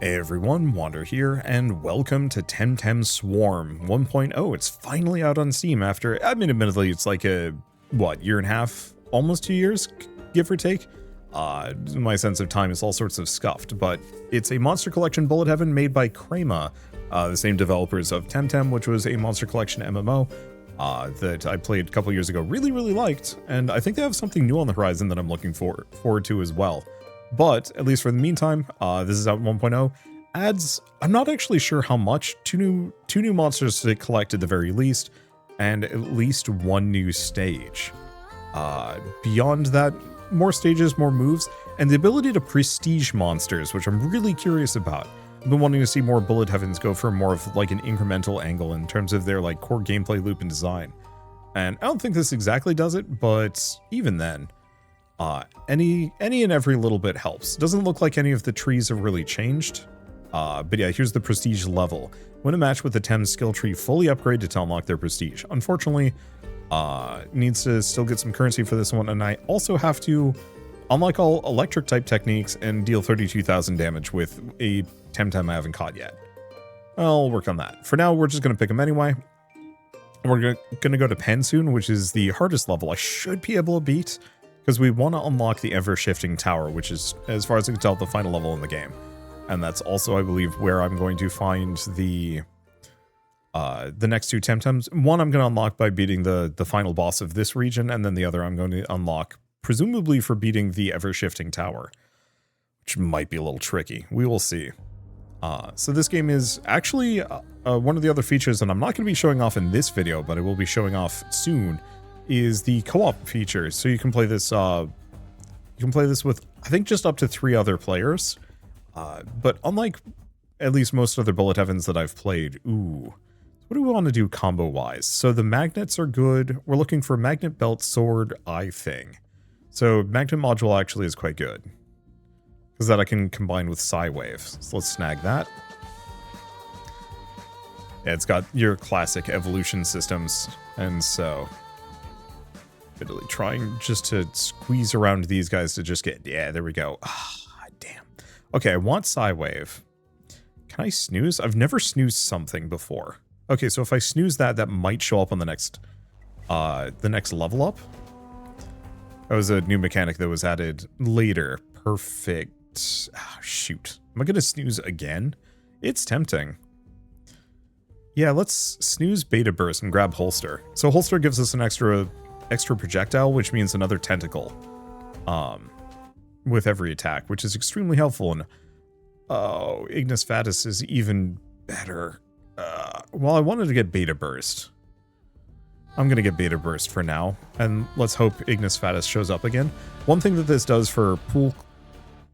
Hey everyone, Wander here, and welcome to Temtem Swarm 1.0. It's finally out on Steam after, admittedly, it's like a, year and a half, almost 2 years, give or take? My sense of time is all sorts of scuffed, but it's a Monster Collection bullet heaven made by Crema, the same developers of Temtem, which was a Monster Collection MMO that I played a couple years ago, really liked, and I think they have something new on the horizon that I'm looking forward to as well. But, at least for the meantime, this is out 1.0, adds, I'm not actually sure how much, two new monsters to collect at the very least, and at least one new stage. Beyond that, more stages, more moves, and the ability to prestige monsters, which I'm really curious about. I've been wanting to see more bullet heavens go for more of like an incremental angle in terms of their like core gameplay loop and design. And I don't think this exactly does it, but even then, any and every little bit helps. Doesn't look like any of the trees have really changed. But yeah, here's the prestige level. Win a match with the Tems skill tree fully upgraded to unlock their prestige. Unfortunately, needs to still get some currency for this one, and I also have to unlock all electric type techniques and deal 32,000 damage with a Temtem I haven't caught yet. I'll work on that. For now, we're just going to pick them anyway. We're going to go to Pen soon, which is the hardest level I should be able to beat, because we want to unlock the ever-shifting tower, which is, as far as I can tell, the final level in the game. And that's also, I believe, where I'm going to find the next two Temtems. One I'm going to unlock by beating the final boss of this region, and then the other I'm going to unlock, presumably for beating the ever-shifting tower, which might be a little tricky. We will see. So this game is actually one of the other features, and I'm not going to be showing off in this video, but I will be showing off soon, is the co-op feature. So you can play this with, I think, just up to 3 other players. But unlike at least most other bullet heavens that I've played, what do we want to do combo wise? So the magnets are good. We're looking for magnet belt sword eye thing. So magnet module actually is quite good, because that I can combine with Psy Wave. So let's snag that. Yeah, it's got your classic evolution systems, and so literally trying just to squeeze around these guys to just get, yeah, there we go. Damn. Okay, I want Psy Wave. Can I snooze? I've never snoozed something before. Okay, so if I snooze that, that might show up on the next level up. That was a new mechanic that was added later. Perfect. Shoot. Am I gonna snooze again? It's tempting. Yeah, let's snooze Beta Burst and grab Holster. So Holster gives us an extra projectile, which means another tentacle with every attack, which is extremely helpful. And oh, Ignis Fatuus is even better. Well, I wanted to get Beta Burst. I'm gonna get Beta Burst for now, and let's hope Ignis Fatuus shows up again. One thing that this does for pool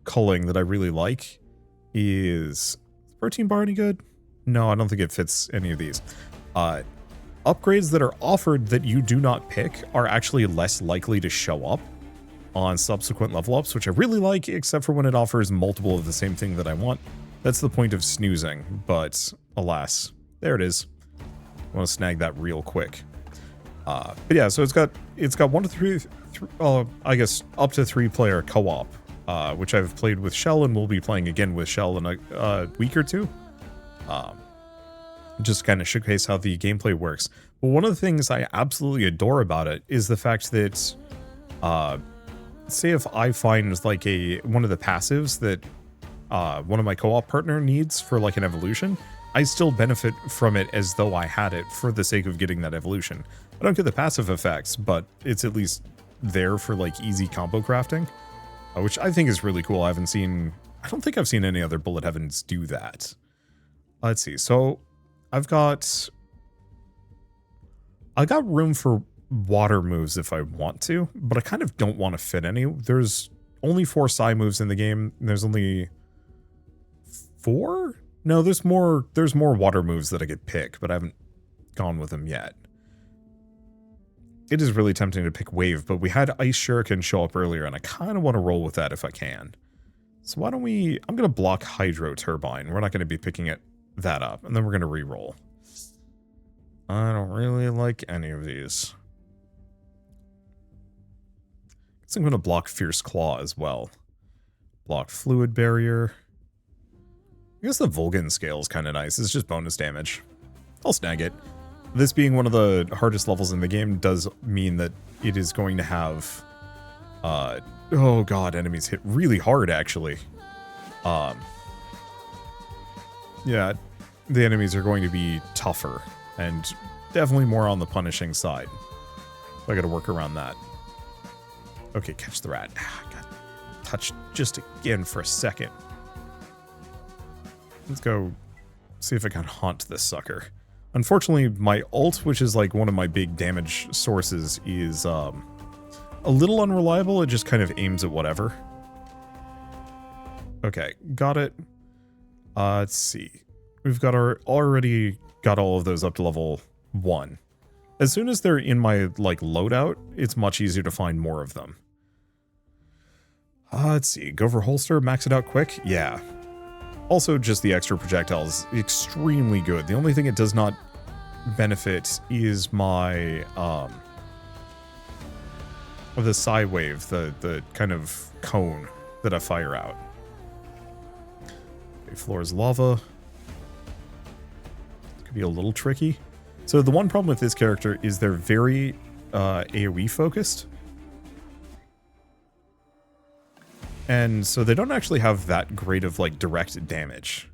culling that I really like is protein bar any good? No, I don't think it fits any of these. Upgrades that are offered that you do not pick are actually less likely to show up on subsequent level ups, which I really like, except for when it offers multiple of the same thing that I want. That's the point of snoozing, but alas, there it is. I want to snag that real quick. But yeah, so it's got 1 to 3, I guess up to 3 player co-op, which I've played with Shell and will be playing again with Shell in a week or two. Just kind of showcase how the gameplay works. But one of the things I absolutely adore about it is the fact that, say if I find like one of the passives that one of my co-op partner needs for like an evolution, I still benefit from it as though I had it for the sake of getting that evolution. I don't get the passive effects, but it's at least there for like easy combo crafting, which I think is really cool. I don't think I've seen any other bullet heavens do that. Let's see. So I've got room for water moves if I want to, but I kind of don't want to fit any. There's only 4 Psy moves in the game. And there's only 4? No, there's more water moves that I could pick, but I haven't gone with them yet. It is really tempting to pick Wave, but we had Ice Shuriken show up earlier, and I kind of want to roll with that if I can. So why don't we... I'm going to block Hydro Turbine. We're not going to be picking that up, and then we're going to re-roll. I don't really like any of these. Guess I'm going to block Fierce Claw as well. Block Fluid Barrier. I guess the Vulcan scale is kind of nice. It's just bonus damage. I'll snag it. This being one of the hardest levels in the game does mean that it is going to have, oh god, enemies hit really hard, actually. Yeah, the enemies are going to be tougher and definitely more on the punishing side. So I gotta work around that. Okay, catch the rat. I got touched just again for a second. Let's go see if I can haunt this sucker. Unfortunately, my ult, which is like one of my big damage sources, is a little unreliable. It just kind of aims at whatever. Okay, got it. Let's see. We've got already got all of those up to level 1. As soon as they're in my like loadout, it's much easier to find more of them. Let's see. Go for holster, max it out quick. Yeah. Also, just the extra projectiles, extremely good. The only thing it does not benefit is my the psi wave, the kind of cone that I fire out. Okay, floor is lava. Could be a little tricky. So the one problem with this character is they're very AoE focused. And so they don't actually have that great of like direct damage.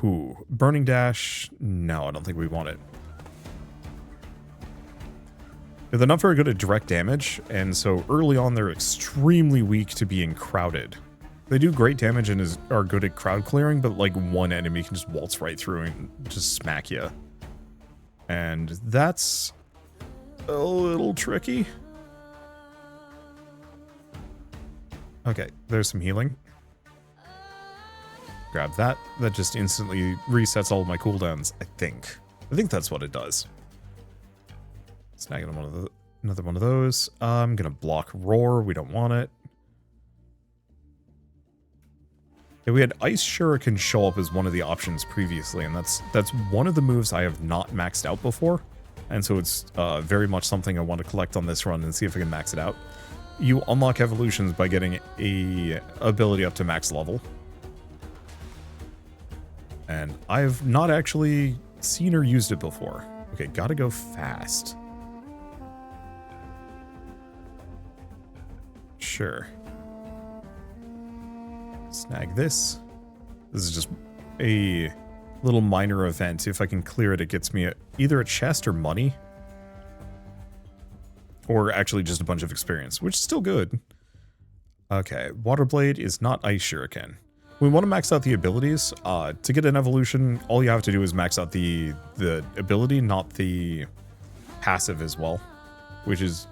Ooh, burning dash. No, I don't think we want it. They're not very good at direct damage, and so early on they're extremely weak to being crowded. They do great damage and are good at crowd clearing, but like one enemy can just waltz right through and just smack you. And that's a little tricky. Okay, there's some healing. Grab that. That just instantly resets all of my cooldowns, I think. I think that's what it does. Snagging another one of those. I'm gonna block roar. We don't want it. Yeah, we had Ice Shuriken show up as one of the options previously, and that's one of the moves I have not maxed out before. And so it's very much something I want to collect on this run and see if I can max it out. You unlock evolutions by getting a ability up to max level. And I've not actually seen or used it before. Okay, gotta go fast. Sure. Snag this. This is just a little minor event. If I can clear it, it gets me either a chest or money. Or actually just a bunch of experience, which is still good. Okay, Water Blade is not Ice Shuriken. We want to max out the abilities. To get an evolution, all you have to do is max out the ability, not the passive as well, which is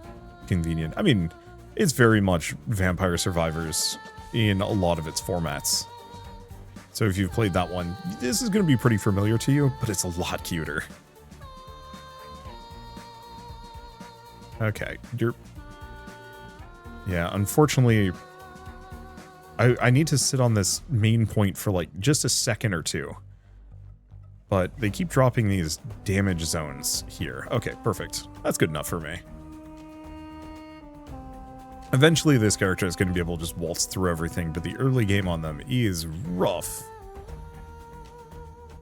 convenient. I mean, it's very much Vampire Survivors in a lot of its formats. So if you've played that one, this is going to be pretty familiar to you, but it's a lot cuter. Okay, yeah, unfortunately, I need to sit on this main point for like just a second or two. But they keep dropping these damage zones here. Okay, perfect. That's good enough for me. Eventually, this character is going to be able to just waltz through everything, but the early game on them is rough.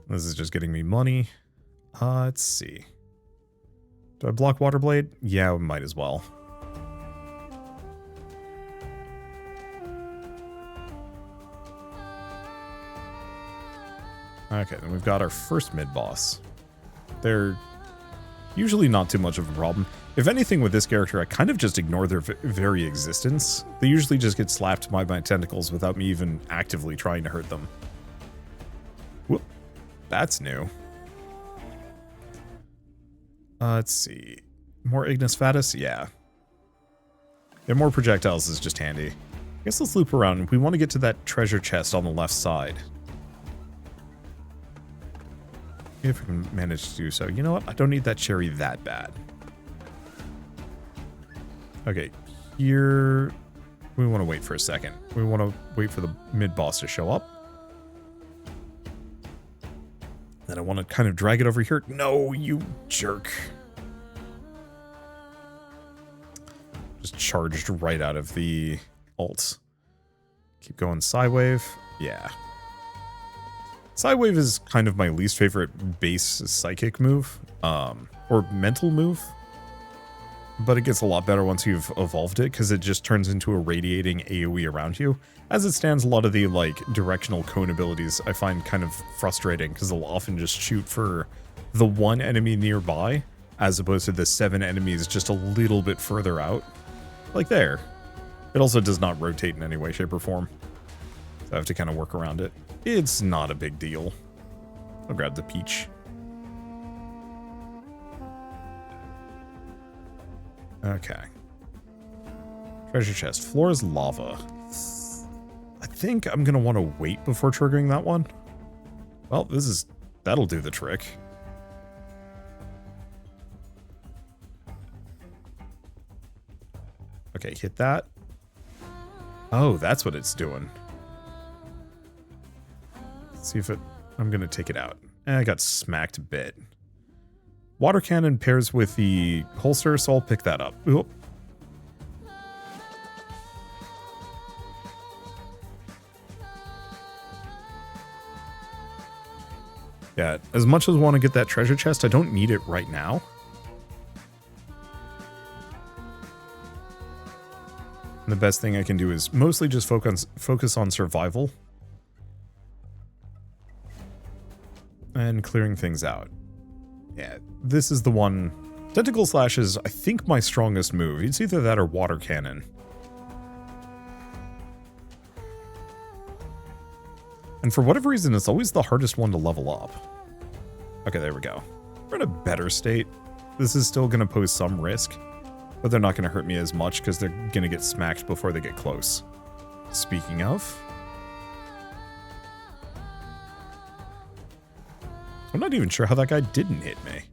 This is just getting me money. Let's see. Do I block Water Blade? Yeah, we might as well. Okay, then we've got our first mid-boss. They're usually not too much of a problem. If anything with this character, I kind of just ignore their very existence. They usually just get slapped by my tentacles without me even actively trying to hurt them. Whoop. That's new. Let's see. More Ignis Fatus? Yeah. Yeah, more projectiles is just handy. I guess let's loop around. We want to get to that treasure chest on the left side. If we can manage to do so. You know what? I don't need that cherry that bad. Okay, here... We want to wait for a second. We want to wait for the mid-boss to show up. Then I want to kind of drag it over here. No, you jerk. Just charged right out of the ult. Keep going Psywave. Yeah. Sidewave is kind of my least favorite base psychic move, or mental move. But it gets a lot better once you've evolved it, because it just turns into a radiating AoE around you. As it stands, a lot of the like directional cone abilities I find kind of frustrating, because they'll often just shoot for the one enemy nearby, as opposed to the 7 enemies just a little bit further out. Like there. It also does not rotate in any way, shape, or form. So I have to kind of work around it. It's not a big deal. I'll grab the peach. Okay. Treasure chest. Floor is lava. I think I'm going to want to wait before triggering that one. Well, that'll do the trick. Okay, hit that. Oh, that's what it's doing. Let's see if I'm going to take it out. I got smacked a bit. Water cannon pairs with the holster, so I'll pick that up. Oop. Yeah, as much as I want to get that treasure chest, I don't need it right now. And the best thing I can do is mostly just focus on survival. And clearing things out. Yeah, this is the one. Tentacle Slash is, I think, my strongest move. It's either that or Water Cannon. And for whatever reason, it's always the hardest one to level up. Okay, there we go. We're in a better state. This is still going to pose some risk, but they're not going to hurt me as much because they're going to get smacked before they get close. Speaking of... I'm not even sure how that guy didn't hit me.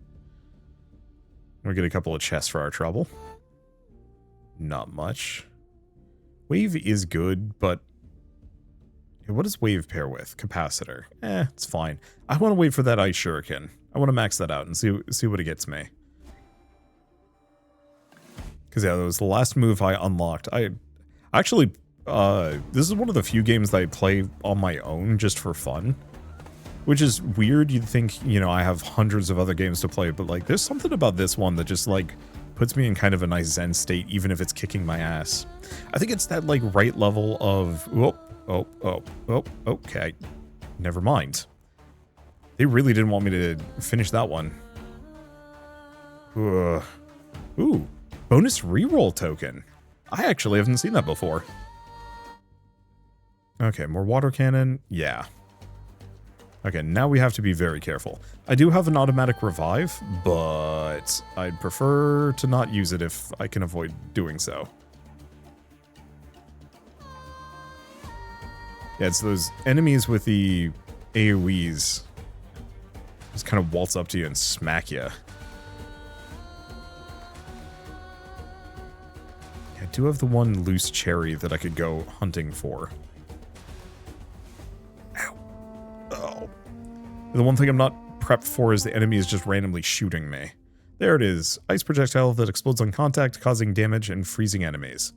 We'll get a couple of chests for our trouble. Not much. Wave is good, but... what does wave pair with? Capacitor. It's fine. I want to wait for that ice shuriken. I want to max that out and see what it gets me. Because yeah, that was the last move I unlocked. I actually... this is one of the few games that I play on my own just for fun. Which is weird. You'd think, you know, I have hundreds of other games to play, but like there's something about this one that just like puts me in kind of a nice zen state, even if it's kicking my ass. I think it's that like right level of, okay. Never mind. They really didn't want me to finish that one. Ooh, bonus reroll token. I actually haven't seen that before. Okay, more water cannon. Yeah. Okay, now we have to be very careful. I do have an automatic revive, but I'd prefer to not use it if I can avoid doing so. Yeah, it's those enemies with the AoEs. Just kind of waltz up to you and smack you. I do have the one loose cherry that I could go hunting for. The one thing I'm not prepped for is the enemy is just randomly shooting me. There it is. Ice projectile that explodes on contact, causing damage and freezing enemies.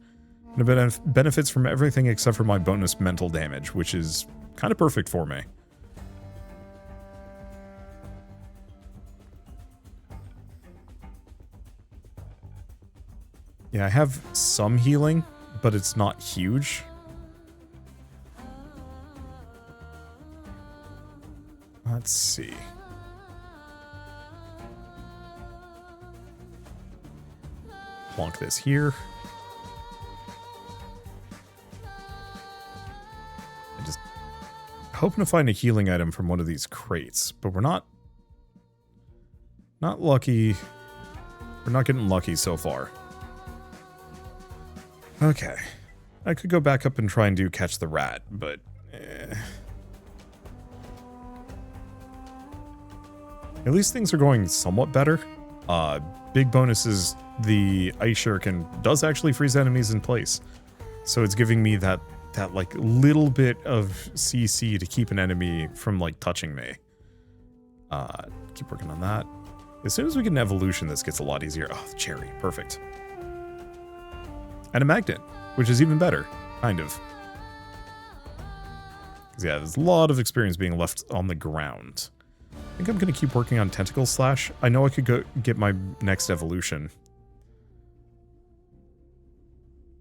And it benefits from everything except for my bonus mental damage, which is kind of perfect for me. Yeah, I have some healing, but it's not huge. Let's see. Plonk this here. I'm just hoping to find a healing item from one of these crates, but we're not lucky. We're not getting lucky so far. Okay. I could go back up and try and do catch the rat, but at least things are going somewhat better. Big bonus is the ice shuriken does actually freeze enemies in place. So it's giving me that like little bit of CC to keep an enemy from like touching me. Keep working on that. As soon as we get an evolution, this gets a lot easier. Oh, the cherry. Perfect. And a magnet, which is even better. Kind of. Yeah, there's a lot of experience being left on the ground. I think I'm going to keep working on Tentacle Slash. I know I could go get my next evolution.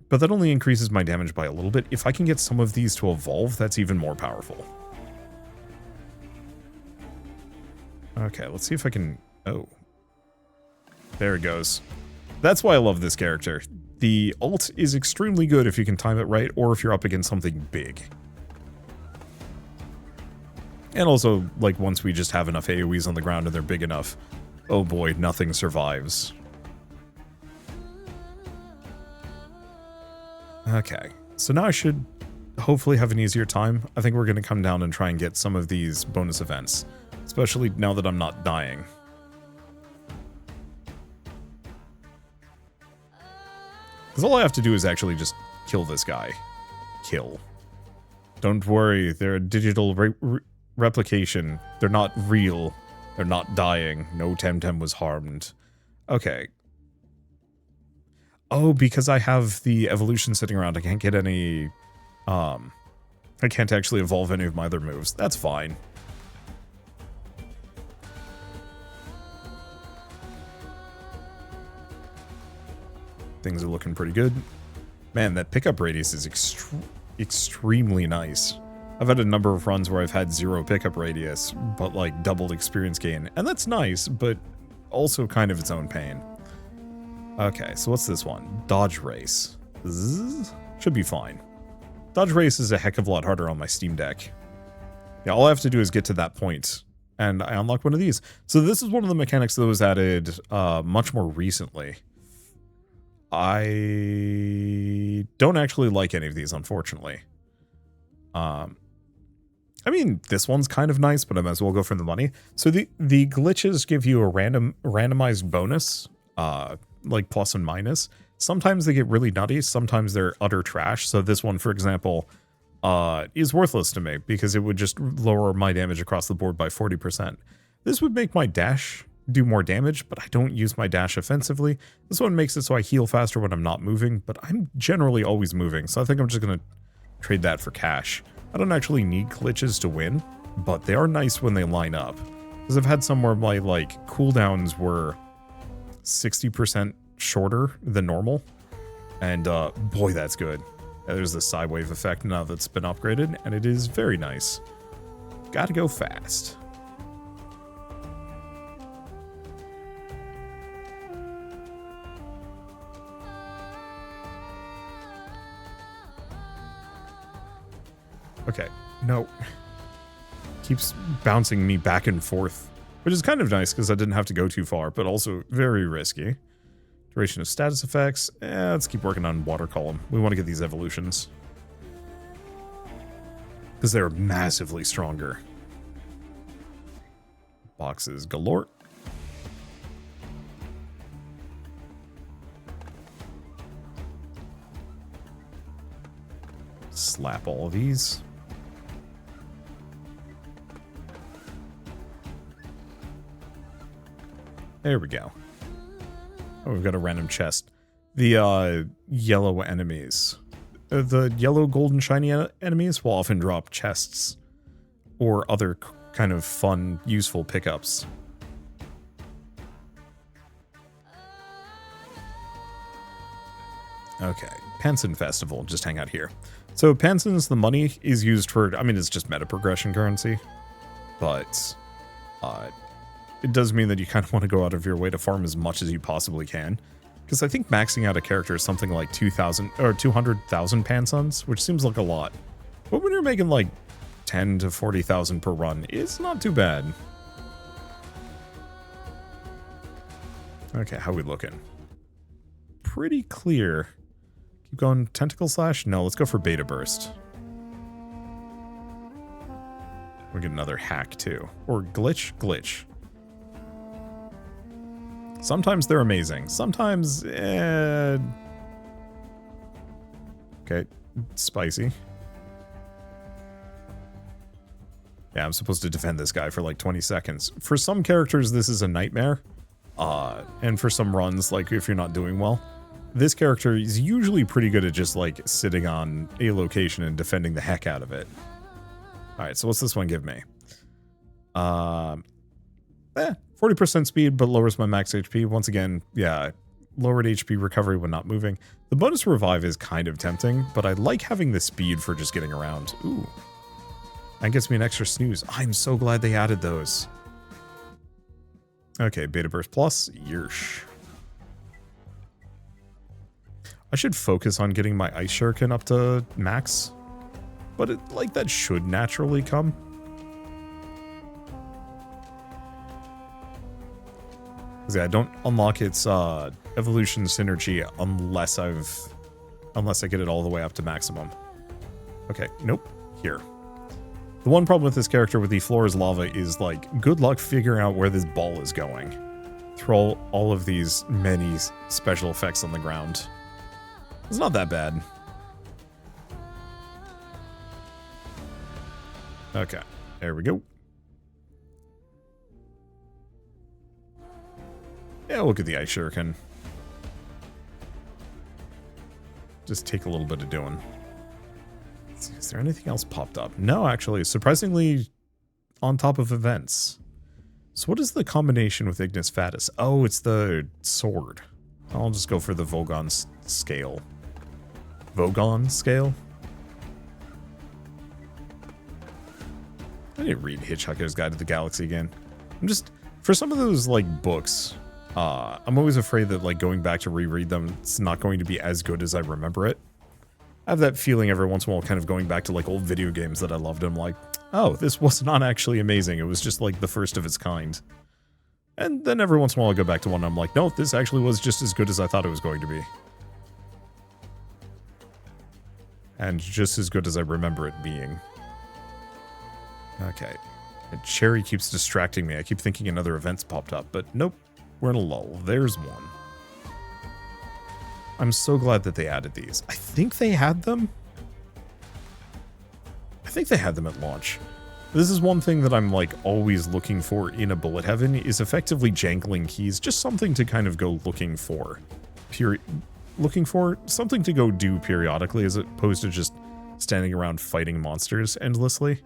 But that only increases my damage by a little bit. If I can get some of these to evolve, that's even more powerful. Okay, let's see if I can... Oh. There it goes. That's why I love this character. The ult is extremely good if you can time it right, or if you're up against something big. And also, like, once we just have enough AoEs on the ground and they're big enough, oh boy, nothing survives. Okay, so now I should hopefully have an easier time. I think we're going to come down and try and get some of these bonus events, especially now that I'm not dying. Because all I have to do is actually just kill this guy. Kill. Don't worry, they're a digital replication. They're not real. They're not dying. No Temtem was harmed. Okay. Oh, because I have the evolution sitting around, I can't get any... I can't actually evolve any of my other moves. That's fine. Things are looking pretty good. Man, that pickup radius is extremely nice. I've had a number of runs where I've had 0 pickup radius, but like doubled experience gain. And that's nice, but also kind of its own pain. Okay, so what's this one? Dodge Race. Zzz, should be fine. Dodge Race is a heck of a lot harder on my Steam Deck. Yeah, all I have to do is get to that point, and I unlock one of these. So this is one of the mechanics that was added much more recently. I don't actually like any of these, unfortunately. I mean, this one's kind of nice, but I might as well go for the money. So the glitches give you a randomized bonus, like plus and minus. Sometimes they get really nutty, sometimes they're utter trash. So this one, for example, is worthless to me because it would just lower my damage across the board by 40%. This would make my dash do more damage, but I don't use my dash offensively. This one makes it so I heal faster when I'm not moving, but I'm generally always moving, so I think I'm just going to trade that for cash. I don't actually need glitches to win, but they are nice when they line up. Because I've had some where my, like, cooldowns were 60% shorter than normal, and boy, that's good. There's the side wave effect now that's been upgraded, and it is very nice. Gotta go fast. Okay, no. Keeps bouncing me back and forth, which is kind of nice because I didn't have to go too far, but also very risky. Duration of status effects. Let's keep working on water column. We want to get these evolutions. Because they're massively stronger. Boxes galore. Slap all of these. There we go. Oh, we've got a random chest. The yellow enemies. The yellow, golden, shiny enemies will often drop chests or other kind of fun, useful pickups. Okay, Panson Festival. Just hang out here. So Panson's, the money is used for, I mean, it's just meta progression currency, but it does mean that you kind of want to go out of your way to farm as much as you possibly can. Because I think maxing out a character is something like 2,000 or 200,000 Pansons, which seems like a lot. But when you're making like 10 to 40,000 per run, it's not too bad. Okay, how we looking? Pretty clear. Keep going. Tentacle Slash? No, let's go for Beta Burst. We'll get another hack too. Or glitch? Glitch. Sometimes they're amazing. Sometimes, okay, spicy. Yeah, I'm supposed to defend this guy for like 20 seconds. For some characters, this is a nightmare. And for some runs, like if you're not doing well, this character is usually pretty good at just like sitting on a location and defending the heck out of it. Alright, so what's this one give me? 40% speed, but lowers my max HP. Once again, yeah, lowered HP recovery when not moving. The bonus revive is kind of tempting, but I like having the speed for just getting around. Ooh. That gets me an extra snooze. I'm so glad they added those. Okay, Beta Burst Plus. Yersh. I should focus on getting my Ice Shuriken up to max, but that should naturally come. Yeah, I don't unlock its evolution synergy unless I get it all the way up to maximum. Okay, nope. Here. The one problem with this character with the floor is lava is, like, good luck figuring out where this ball is going. Throw all of these many special effects on the ground. It's not that bad. Okay, there we go. Yeah, look at the Ice Shuriken. Just take a little bit of doing. Let's see, is there anything else popped up? No, actually, surprisingly on top of events. So what is the combination with Ignis Fatuus? Oh, it's the sword. I'll just go for the Vogon scale. Vogon scale? I didn't read Hitchhiker's Guide to the Galaxy again. I'm just, for some of those, like, books, I'm always afraid that, like, going back to reread them, it's not going to be as good as I remember it. I have that feeling every once in a while, kind of going back to, like, old video games that I loved. I'm like, oh, this was not actually amazing. It was just, like, the first of its kind. And then every once in a while I go back to one and I'm like, no, this actually was just as good as I thought it was going to be. And just as good as I remember it being. Okay. And Cherry keeps distracting me. I keep thinking another event's popped up, but nope. We're in a lull. There's one. I'm so glad that they added these. I think they had them. I think they had them at launch. This is one thing that I'm, like, always looking for in a bullet heaven is effectively jangling keys. Just something to kind of go looking for. Looking for something to go do periodically as opposed to just standing around fighting monsters endlessly.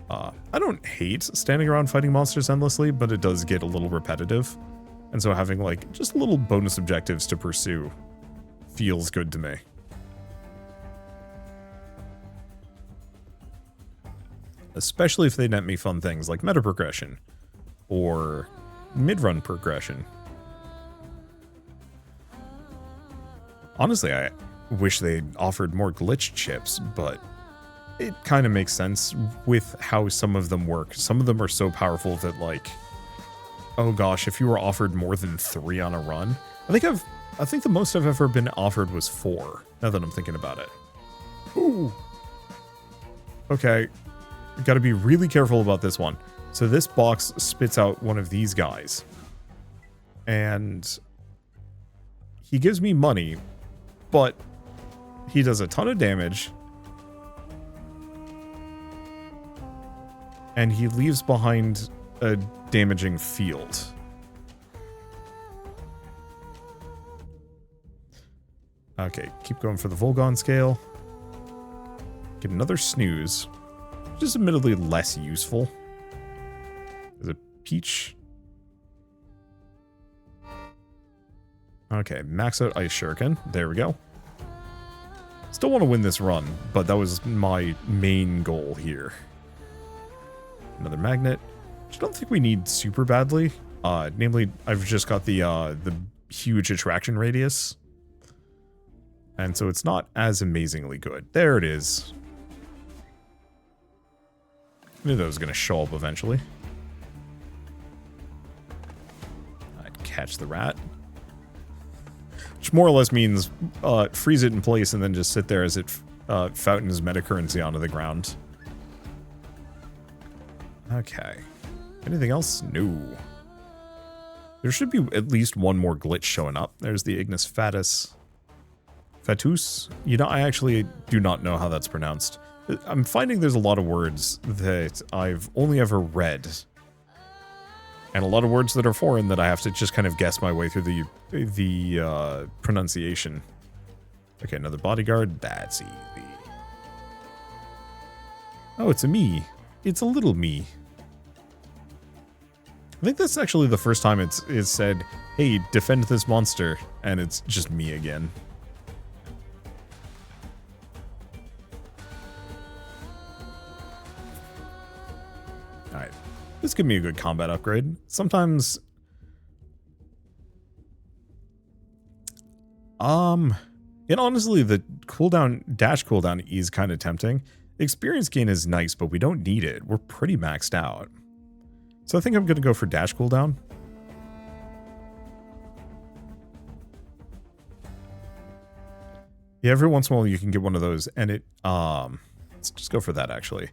I don't hate standing around fighting monsters endlessly, but it does get a little repetitive. And so having, like, just little bonus objectives to pursue feels good to me. Especially if they net me fun things like meta progression or mid-run progression. Honestly, I wish they'd offered more glitch chips, but it kind of makes sense with how some of them work. Some of them are so powerful that, like, oh gosh, if you were offered more than 3 on a run, I think the most I've ever been offered was 4, now that I'm thinking about it. Ooh. Okay, gotta be really careful about this one. So this box spits out one of these guys. And he gives me money, but he does a ton of damage. And he leaves behind a damaging field. Okay, keep going for the Vogon scale. Get another snooze, which is admittedly less useful. There's a peach. Okay, max out Ice Shuriken. There we go. Still want to win this run, but that was my main goal here. Another magnet. Which I don't think we need super badly. Namely, I've just got the huge attraction radius. And so it's not as amazingly good. There it is. I knew that was going to show up eventually. I'd catch the rat. Which more or less means freeze it in place and then just sit there as it fountains meta currency onto the ground. Okay. Anything else? No. There should be at least one more glitch showing up. There's the Ignis Fatuus. Fatuus? You know, I actually do not know how that's pronounced. I'm finding there's a lot of words that I've only ever read. And a lot of words that are foreign that I have to just kind of guess my way through the pronunciation. Okay, another bodyguard. That's easy. Oh, it's a me. It's a little me. I think that's actually the first time it's said, hey, defend this monster, and it's just me again. Alright. This could be a good combat upgrade. Sometimes... And honestly, the dash cooldown is kind of tempting. Experience gain is nice, but we don't need it. We're pretty maxed out. So I think I'm going to go for dash cooldown. Yeah, every once in a while you can get one of those, and it, let's just go for that actually.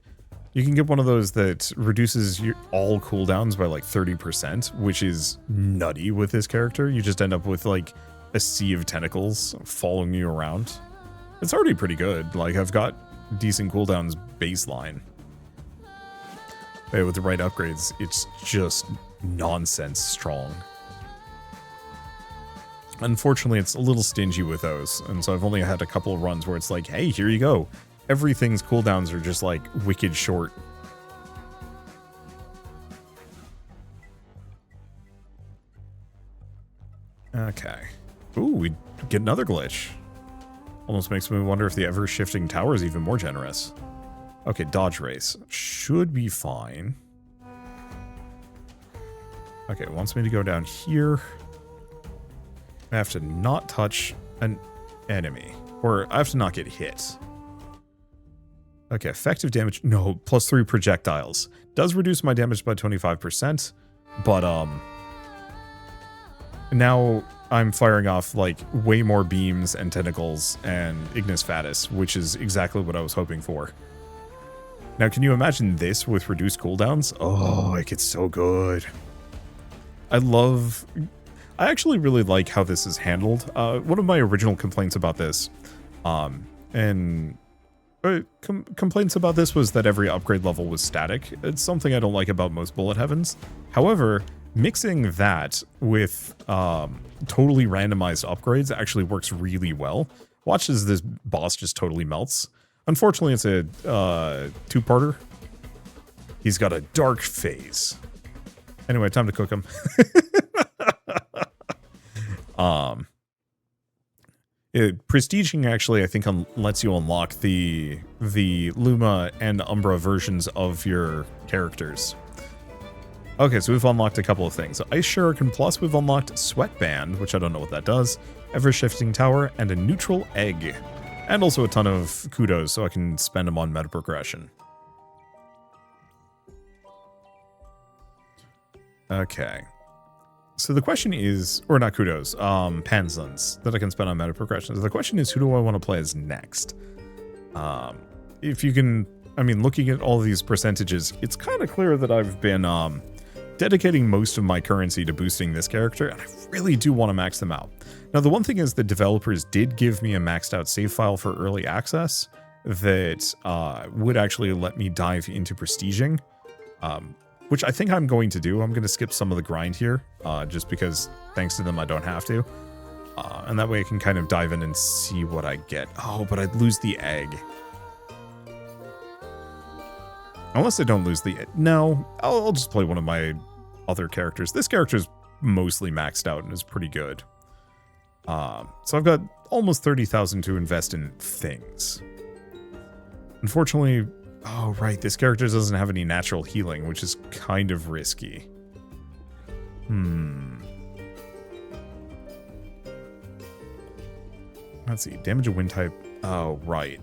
You can get one of those that reduces all cooldowns by like 30%, which is nutty with this character. You just end up with like a sea of tentacles following you around. It's already pretty good. Like, I've got decent cooldowns baseline. But with the right upgrades, it's just nonsense strong. Unfortunately, it's a little stingy with those, and so I've only had a couple of runs where it's like, hey, here you go. Everything's cooldowns are just like wicked short. Okay. Ooh, we get another glitch. Almost makes me wonder if the ever-shifting tower is even more generous. Okay, dodge race. Should be fine. Okay, it wants me to go down here. I have to not touch an enemy. Or I have to not get hit. Okay, effective damage. No, +3 projectiles. Does reduce my damage by 25%. But, now I'm firing off, like, way more beams and tentacles and Ignis Fatus, which is exactly what I was hoping for. Now, can you imagine this with reduced cooldowns? Oh, it gets so good. I actually really like how this is handled. One of my original complaints about this, complaints about this was that every upgrade level was static. It's something I don't like about most bullet heavens. However, mixing that with totally randomized upgrades actually works really well. Watch as this boss just totally melts. Unfortunately, it's a two-parter. He's got a dark phase. Anyway, time to cook him. Prestiging actually, I think, lets you unlock the Luma and Umbra versions of your characters. Okay, so we've unlocked a couple of things. So Ice Shuriken Plus, we've unlocked Sweatband, which I don't know what that does, Ever-Shifting Tower, and a Neutral Egg. And also a ton of kudos, so I can spend them on meta progression. Okay. So the question is, or not kudos, Panzons that I can spend on meta progression. So the question is, who do I want to play as next? If you can, I mean, looking at all these percentages, it's kind of clear that I've been dedicating most of my currency to boosting this character, and I really do want to max them out. Now, the one thing is the developers did give me a maxed out save file for early access that would actually let me dive into prestiging, which I think I'm going to do. I'm going to skip some of the grind here, just because thanks to them I don't have to. And that way I can kind of dive in and see what I get. Oh, but I'd lose the egg. Unless I don't lose the... No, I'll just play one of my other characters. This character's mostly maxed out and is pretty good. So I've got almost 30,000 to invest in things. Unfortunately... Oh, right, this character doesn't have any natural healing, which is kind of risky. Let's see, damage a wind type. Oh, right.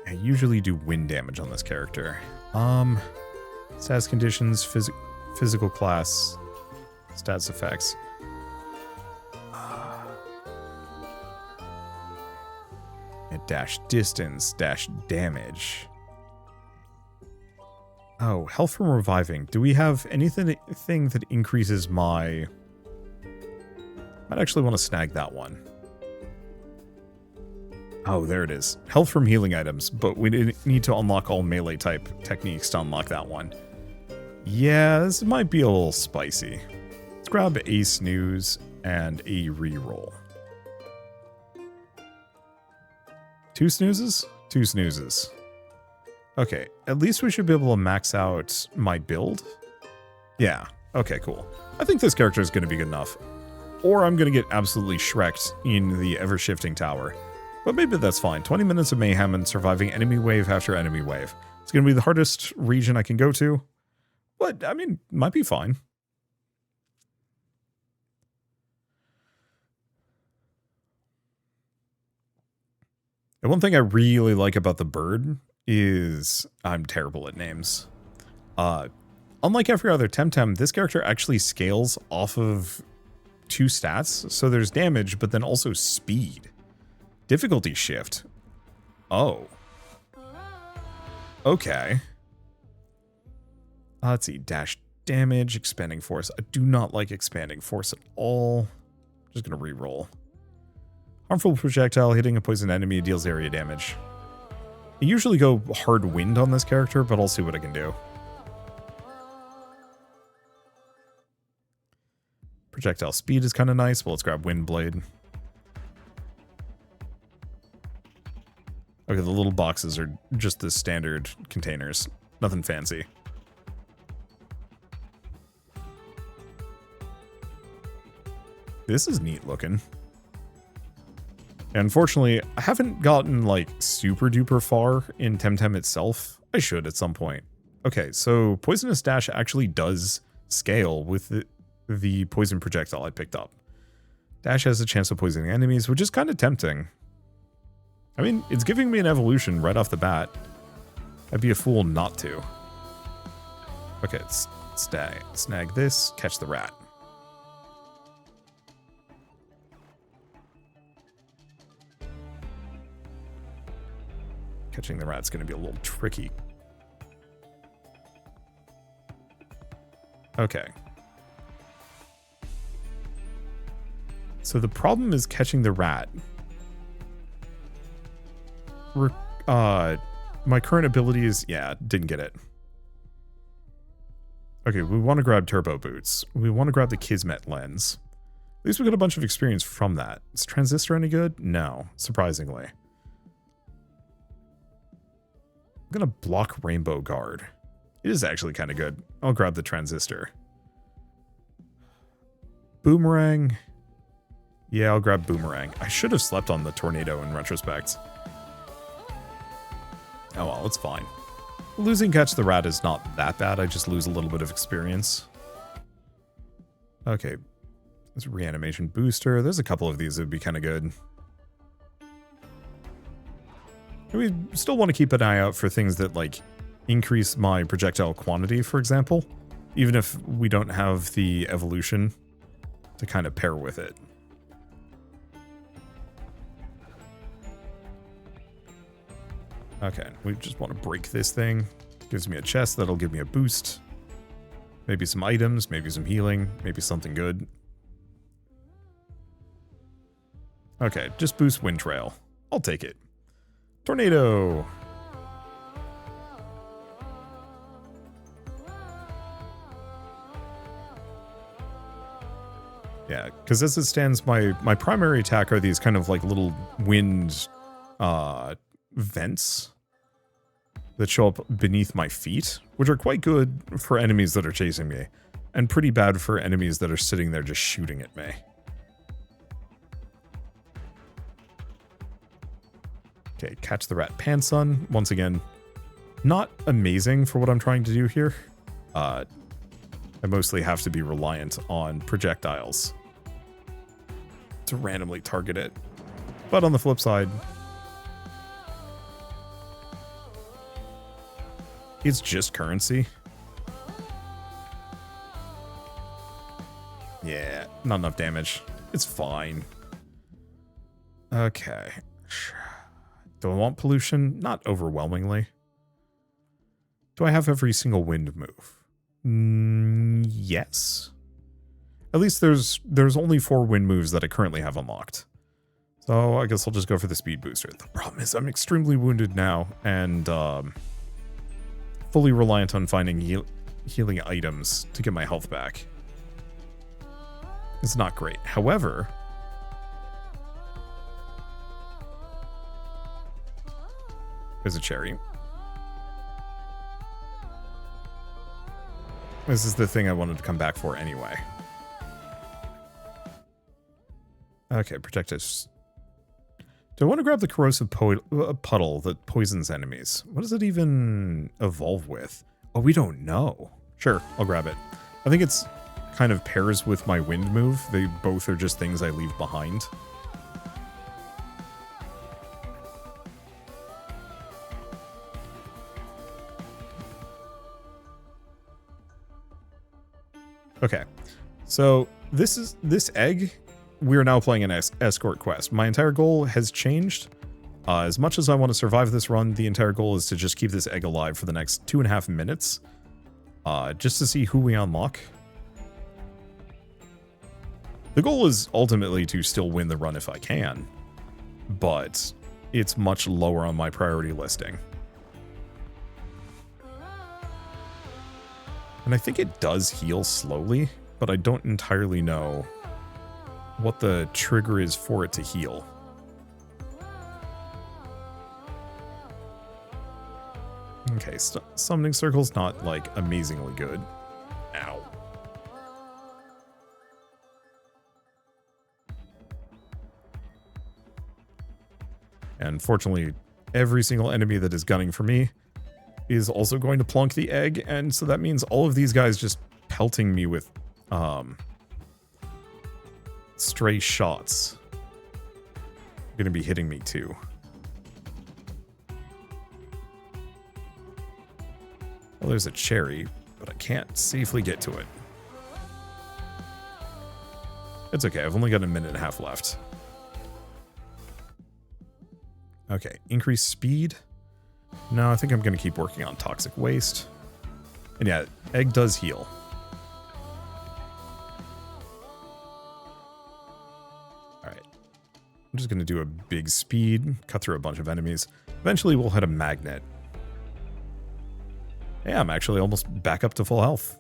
I usually do wind damage on this character. Stats conditions, physical class, stats effects. And dash distance, dash damage. Oh, health from reviving. Do we have anything that increases my... Might actually want to snag that one. Oh, there it is. Health from healing items, but we need to unlock all melee type techniques to unlock that one. Yeah, this might be a little spicy. Let's grab a snooze and a reroll. 2 snoozes? 2 snoozes. Okay, at least we should be able to max out my build. Yeah, okay, cool. I think this character is going to be good enough. Or I'm going to get absolutely shreked in the ever-shifting tower. But maybe that's fine. 20 minutes of mayhem and surviving enemy wave after enemy wave. It's going to be the hardest region I can go to. But, I mean, might be fine. And one thing I really like about the bird is I'm terrible at names. Unlike every other Temtem, this character actually scales off of 2 stats. So there's damage, but then also speed. Difficulty shift. Oh. Okay. Let's see. Dash damage, expanding force. I do not like expanding force at all. Just going to reroll. Harmful projectile hitting a poisoned enemy deals area damage. I usually go hard wind on this character, but I'll see what I can do. Projectile speed is kind of nice. Well, let's grab wind blade. Okay, the little boxes are just the standard containers. Nothing fancy. This is neat looking. Unfortunately, I haven't gotten like super duper far in Temtem itself. I should at some point. Okay, so Poisonous Dash actually does scale with the poison projectile I picked up. Dash has a chance of poisoning enemies, which is kind of tempting. I mean, it's giving me an evolution right off the bat. I'd be a fool not to. Okay, let's snag this, catch the rat. Catching the rat's going to be a little tricky. Okay. So the problem is catching the rat. My current ability is, yeah, didn't get it. Okay, we want to grab turbo boots. We want to grab the Kismet lens. At least we got a bunch of experience from that. Is transistor any good? No, surprisingly. I'm gonna block Rainbow Guard. It is actually kind of good. I'll grab the transistor. Boomerang. Yeah, I'll grab Boomerang. I should have slept on the tornado in retrospect. Oh well, it's fine. Losing Catch the Rat is not that bad. I just lose a little bit of experience. Okay. There's a reanimation booster. There's a couple of these that would be kind of good. We still want to keep an eye out for things that, like, increase my projectile quantity, for example. Even if we don't have the evolution to kind of pair with it. Okay, we just want to break this thing. Gives me a chest, that'll give me a boost. Maybe some items, maybe some healing, maybe something good. Okay, just boost Wind Trail. I'll take it. Tornado! Yeah, because as it stands, my primary attack are these kind of like little wind vents that show up beneath my feet, which are quite good for enemies that are chasing me, and pretty bad for enemies that are sitting there just shooting at me. Okay, catch the rat Pansun. Once again, not amazing for what I'm trying to do here. I mostly have to be reliant on projectiles to randomly target it. But on the flip side, it's just currency. Yeah, not enough damage. It's fine. Okay. Do I want pollution? Not overwhelmingly. Do I have every single wind move? Yes. At least there's only 4 wind moves that I currently have unlocked. So I guess I'll just go for the speed booster. The problem is I'm extremely wounded now and fully reliant on finding healing items to get my health back. It's not great. However, there's a cherry. This is the thing I wanted to come back for anyway. Okay, protect us. Do I want to grab the corrosive puddle that poisons enemies? What does it even evolve with? Oh, we don't know. Sure, I'll grab it. I think it's kind of pairs with my wind move. They both are just things I leave behind. Okay, so this egg, we're now playing an escort quest. My entire goal has changed. As much as I want to survive this run, the entire goal is to just keep this egg alive for the next 2.5 minutes. Just to see who we unlock. The goal is ultimately to still win the run if I can, but it's much lower on my priority listing. And I think it does heal slowly, but I don't entirely know what the trigger is for it to heal. Okay, summoning circle's not, like, amazingly good. Ow. And fortunately, every single enemy that is gunning for me is also going to plonk the egg, and so that means all of these guys just pelting me with stray shots are gonna be hitting me too. Well, there's a cherry, but I can't safely get to it. It's okay, I've only got a minute and a half left. Okay, increase speed. No, I think I'm going to keep working on toxic waste. And yeah, egg does heal. Alright. I'm just going to do a big speed, cut through a bunch of enemies. Eventually we'll hit a magnet. Yeah, I'm actually almost back up to full health.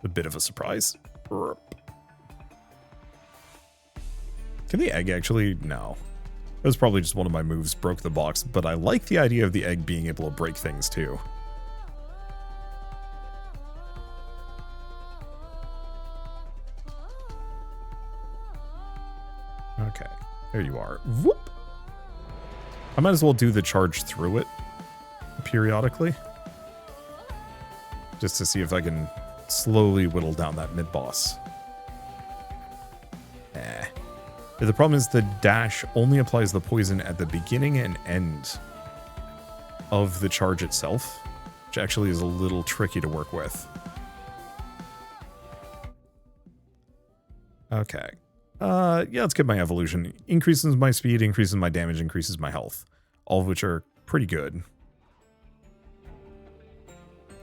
A bit of a surprise. Can the egg actually? No. It was probably just one of my moves broke the box, but I like the idea of the egg being able to break things too. Okay, there you are. Whoop! I might as well do the charge through it periodically. Just to see if I can slowly whittle down that mid-boss. The problem is the dash only applies the poison at the beginning and end of the charge itself, which actually is a little tricky to work with. Okay. Yeah, let's get my evolution. Increases my speed, increases my damage, increases my health. All of which are pretty good.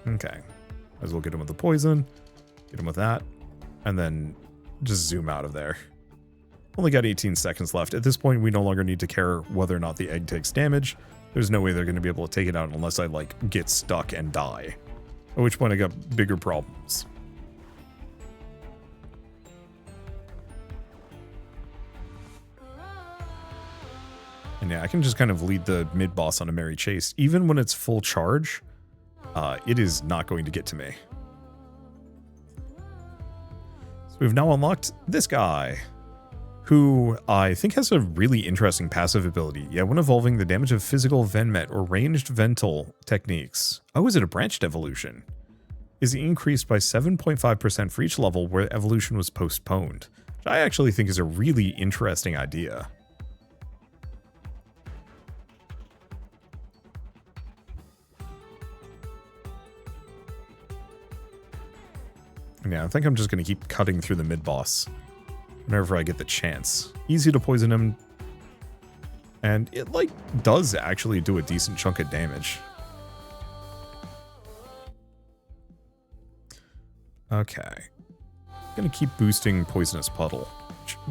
Okay. Might as well get him with the poison, get him with that, and then just zoom out of there. Only got 18 seconds left. At this point, we no longer need to care whether or not the egg takes damage. There's no way they're going to be able to take it out unless I, like, get stuck and die. At which point I got bigger problems. And yeah, I can just kind of lead the mid-boss on a merry chase. Even when it's full charge, it is not going to get to me. So we've now unlocked this guy, who I think has a really interesting passive ability. Yeah, when evolving, the damage of physical Venmet or ranged Vental techniques. Oh, is it a branched evolution? Is increased by 7.5% for each level where evolution was postponed. Which I actually think is a really interesting idea. Yeah, I think I'm just going to keep cutting through the mid-boss whenever I get the chance. Easy to poison him. And it, like, does actually do a decent chunk of damage. Okay. Gonna keep boosting Poisonous Puddle.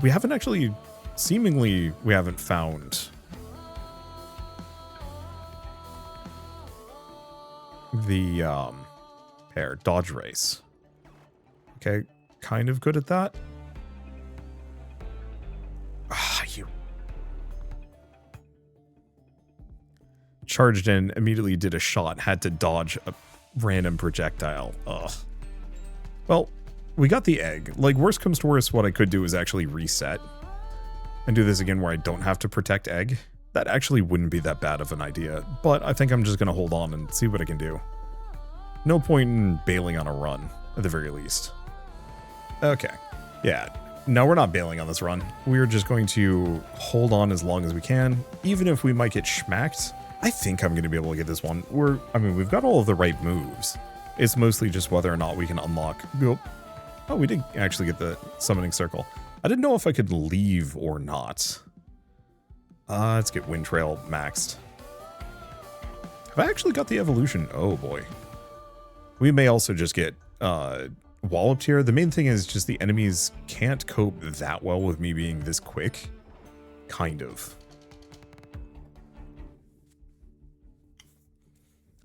We haven't actually... Seemingly, we haven't found... the, Pair. Dodge race. Okay, kind of good at that. Ah, you. Charged in, immediately did a shot, had to dodge a random projectile. Ugh. Well, we got the egg. Like, worst comes to worst, what I could do is actually reset and do this again where I don't have to protect egg. That actually wouldn't be that bad of an idea, but I think I'm just going to hold on and see what I can do. No point in bailing on a run, at the very least. Okay. Yeah. No, we're not bailing on this run. We're just going to hold on as long as we can, even if we might get schmacked. I think I'm going to be able to get this one. We've got all of the right moves. It's mostly just whether or not we can unlock. Oh, we did actually get the summoning circle. I didn't know if I could leave or not. Let's get Wind Trail maxed. Have I actually got the evolution? Oh boy. We may also just get walloped here. The main thing is just the enemies can't cope that well with me being this quick. Kind of.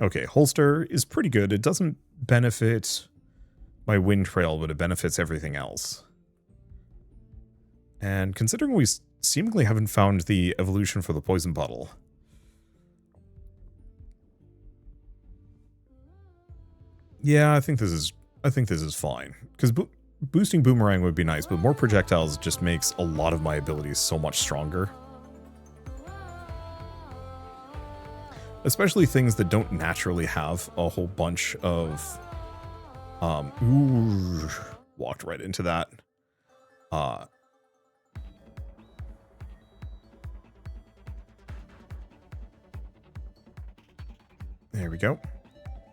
Okay, holster is pretty good. It doesn't benefit my wind trail, but it benefits everything else. And considering we seemingly haven't found the evolution for the poison bottle. Yeah, I think this is fine. Because boosting boomerang would be nice, but more projectiles just makes a lot of my abilities so much stronger. Especially things that don't naturally have a whole bunch of ooh, walked right into that. There we go.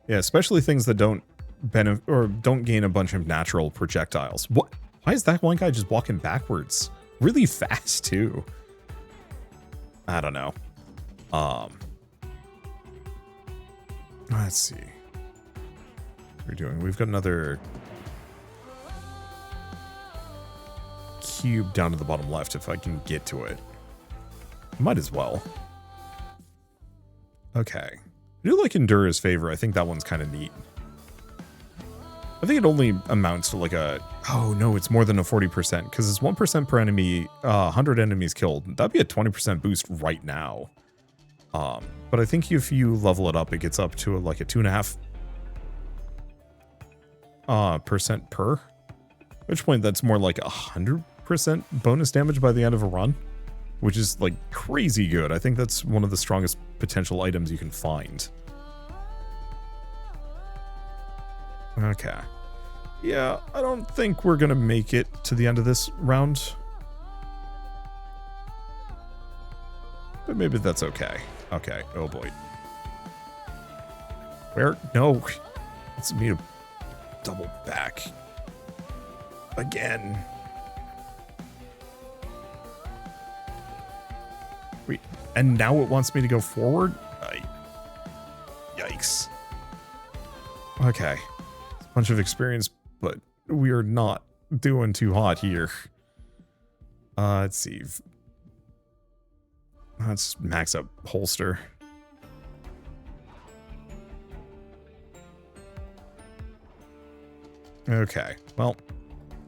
Yeah, especially things that don't benefit or don't gain a bunch of natural projectiles. What? Why is that one guy just walking backwards? Really fast too. I don't know. Let's see. What we're doing. We've got another cube down to the bottom left if I can get to it. Might as well. Okay. I do like Endura's favor. I think that one's kind of neat. I think it only amounts to like a... Oh, no, it's more than a 40%. Because it's 1% per enemy, 100 enemies killed. That'd be a 20% boost right now. But I think if you level it up, it gets up to like a 2.5% percent per. At which point, that's more like 100% bonus damage by the end of a run. Which is like crazy good. I think that's one of the strongest potential items you can find. Okay. Yeah, I don't think we're gonna make it to the end of this round. But maybe that's okay. Okay, oh boy. Where? No. It's me to double back. Again. Wait, and now it wants me to go forward? Yikes. Okay. It's a bunch of experience, but we are not doing too hot here. Let's see. Let's max up holster. Okay, well,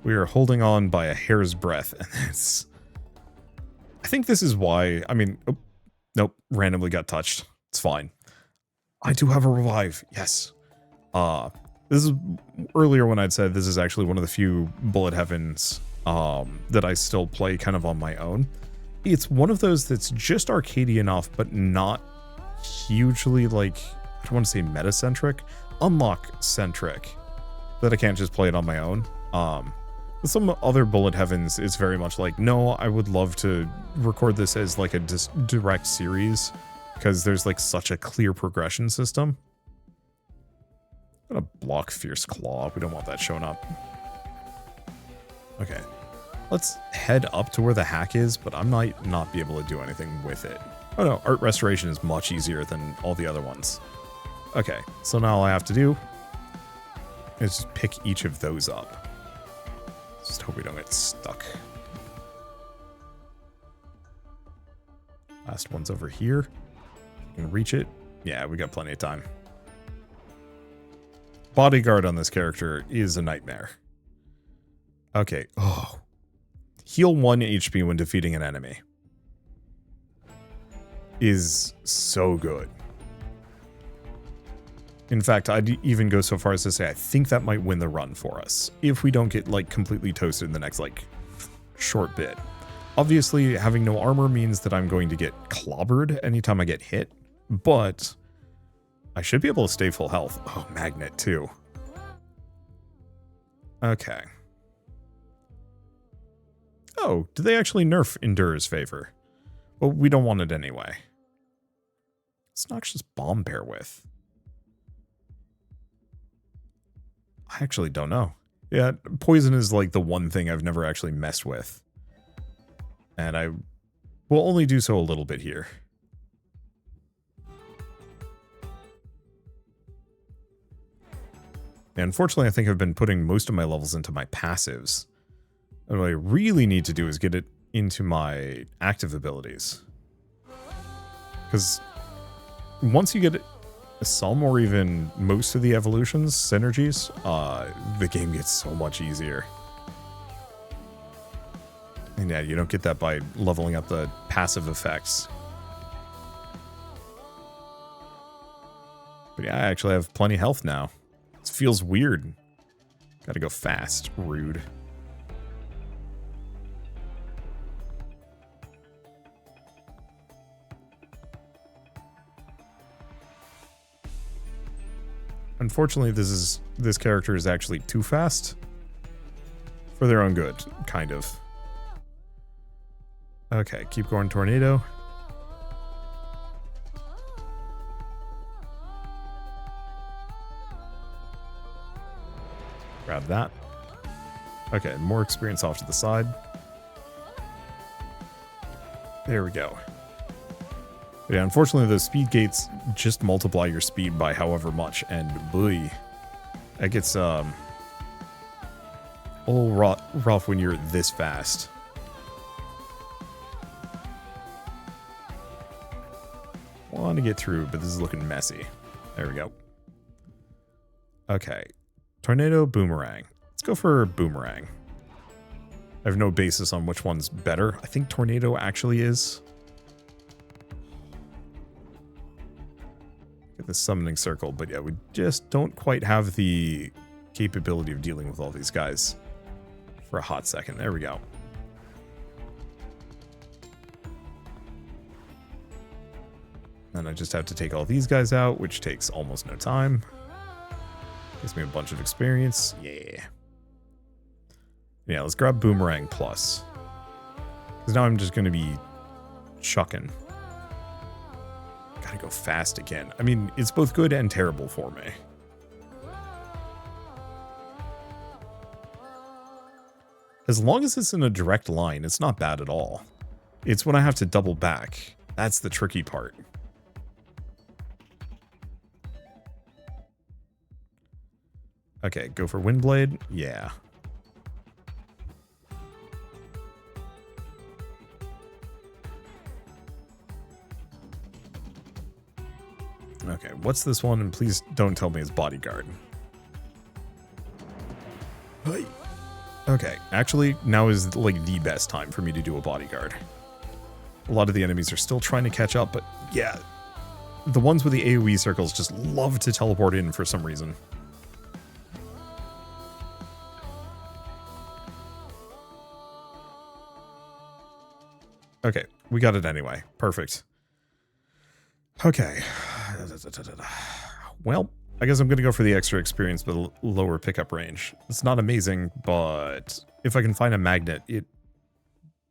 we are holding on by a hair's breadth, and it's... I think this is why, I mean, oh, nope, randomly got touched. It's fine. I do have a revive, yes. This is earlier when I'd said this is actually one of the few bullet heavens that I still play kind of on my own. It's one of those that's just arcadey enough, but not hugely, like, I don't want to say meta-centric, unlock-centric, that I can't just play it on my own. Some other bullet heavens is very much like, no, I would love to record this as like a direct series because there's like such a clear progression system. I'm gonna block Fierce Claw. We don't want that showing up. Okay, let's head up to where the hack is, but I might not be able to do anything with it. Oh no, Art Restoration is much easier than all the other ones. Okay, so now all I have to do is just pick each of those up. Just hope we don't get stuck. Last one's over here. You can reach it. Yeah, we got plenty of time. Bodyguard on this character is a nightmare. Okay. Oh. Heal 1 HP when defeating an enemy. Is so good. In fact, I'd even go so far as to say I think that might win the run for us. If we don't get, like, completely toasted in the next, like, short bit. Obviously, having no armor means that I'm going to get clobbered anytime I get hit. But I should be able to stay full health. Oh, magnet, too. Okay. Oh, do they actually nerf Endurer's favor? Well, we don't want it anyway. It's Noxious Bomb pair with. I actually don't know. Yeah, poison is like the one thing I've never actually messed with. And I will only do so a little bit here. And unfortunately, I think I've been putting most of my levels into my passives. And what I really need to do is get it into my active abilities. Because once you get some or even most of the evolutions, synergies, the game gets so much easier. And yeah, you don't get that by leveling up the passive effects. But yeah, I actually have plenty of health now. It feels weird. Gotta go fast. Rude. Unfortunately, this character is actually too fast. For their own good, kind of. Okay, keep going, tornado. Grab that. Okay, more experience off to the side. There we go. But yeah, unfortunately, those speed gates just multiply your speed by however much, and boy, that gets all rough when you're this fast. Want to get through, but this is looking messy. There we go. Okay. Tornado, boomerang. Let's go for boomerang. I have no basis on which one's better. I think tornado actually is. Get the summoning circle, but yeah, we just don't quite have the capability of dealing with all these guys for a hot second. There we go. And I just have to take all these guys out, which takes almost no time. Gives me a bunch of experience. Yeah. Yeah, let's grab Boomerang Plus. Because now I'm just going to be chucking. Gotta go fast again. I mean, it's both good and terrible for me. As long as it's in a direct line, it's not bad at all. It's when I have to double back. That's the tricky part. Okay, go for Windblade. Yeah. Okay, what's this one? And please don't tell me it's Bodyguard. Hey. Okay, actually, now is like the best time for me to do a Bodyguard. A lot of the enemies are still trying to catch up, but yeah. The ones with the AoE circles just love to teleport in for some reason. Okay, we got it anyway. Perfect. Okay. Well, I guess I'm going to go for the extra experience but a lower pickup range. It's not amazing, but if I can find a magnet, it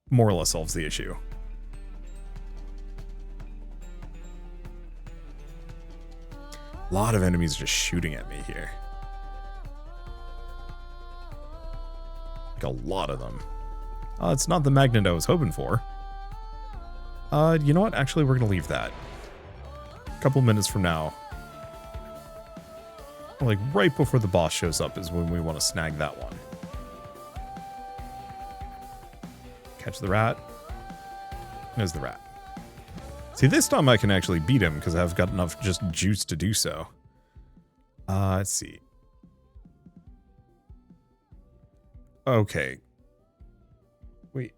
more or less solves the issue. A lot of enemies just shooting at me here. Like a lot of them. It's not the magnet I was hoping for. You know what? Actually, we're going to leave that. A couple minutes from now. Like, right before the boss shows up is when we want to snag that one. Catch the rat. There's the rat. See, this time I can actually beat him because I've got enough just juice to do so. Let's see. Okay. Wait.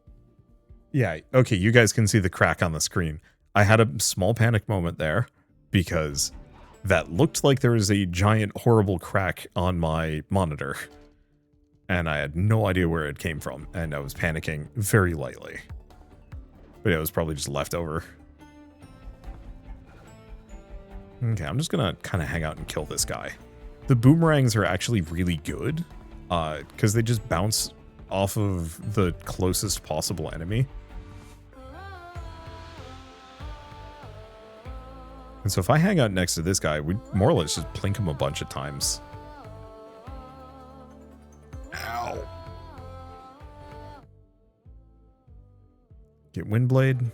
Yeah, okay, you guys can see the crack on the screen. I had a small panic moment there because that looked like there was a giant, horrible crack on my monitor. And I had no idea where it came from, and I was panicking very lightly. But yeah, it was probably just leftover. Okay, I'm just gonna kind of hang out and kill this guy. The boomerangs are actually really good, because they just bounce off of the closest possible enemy. And so if I hang out next to this guy, we more or less just plink him a bunch of times. Ow. Get Windblade.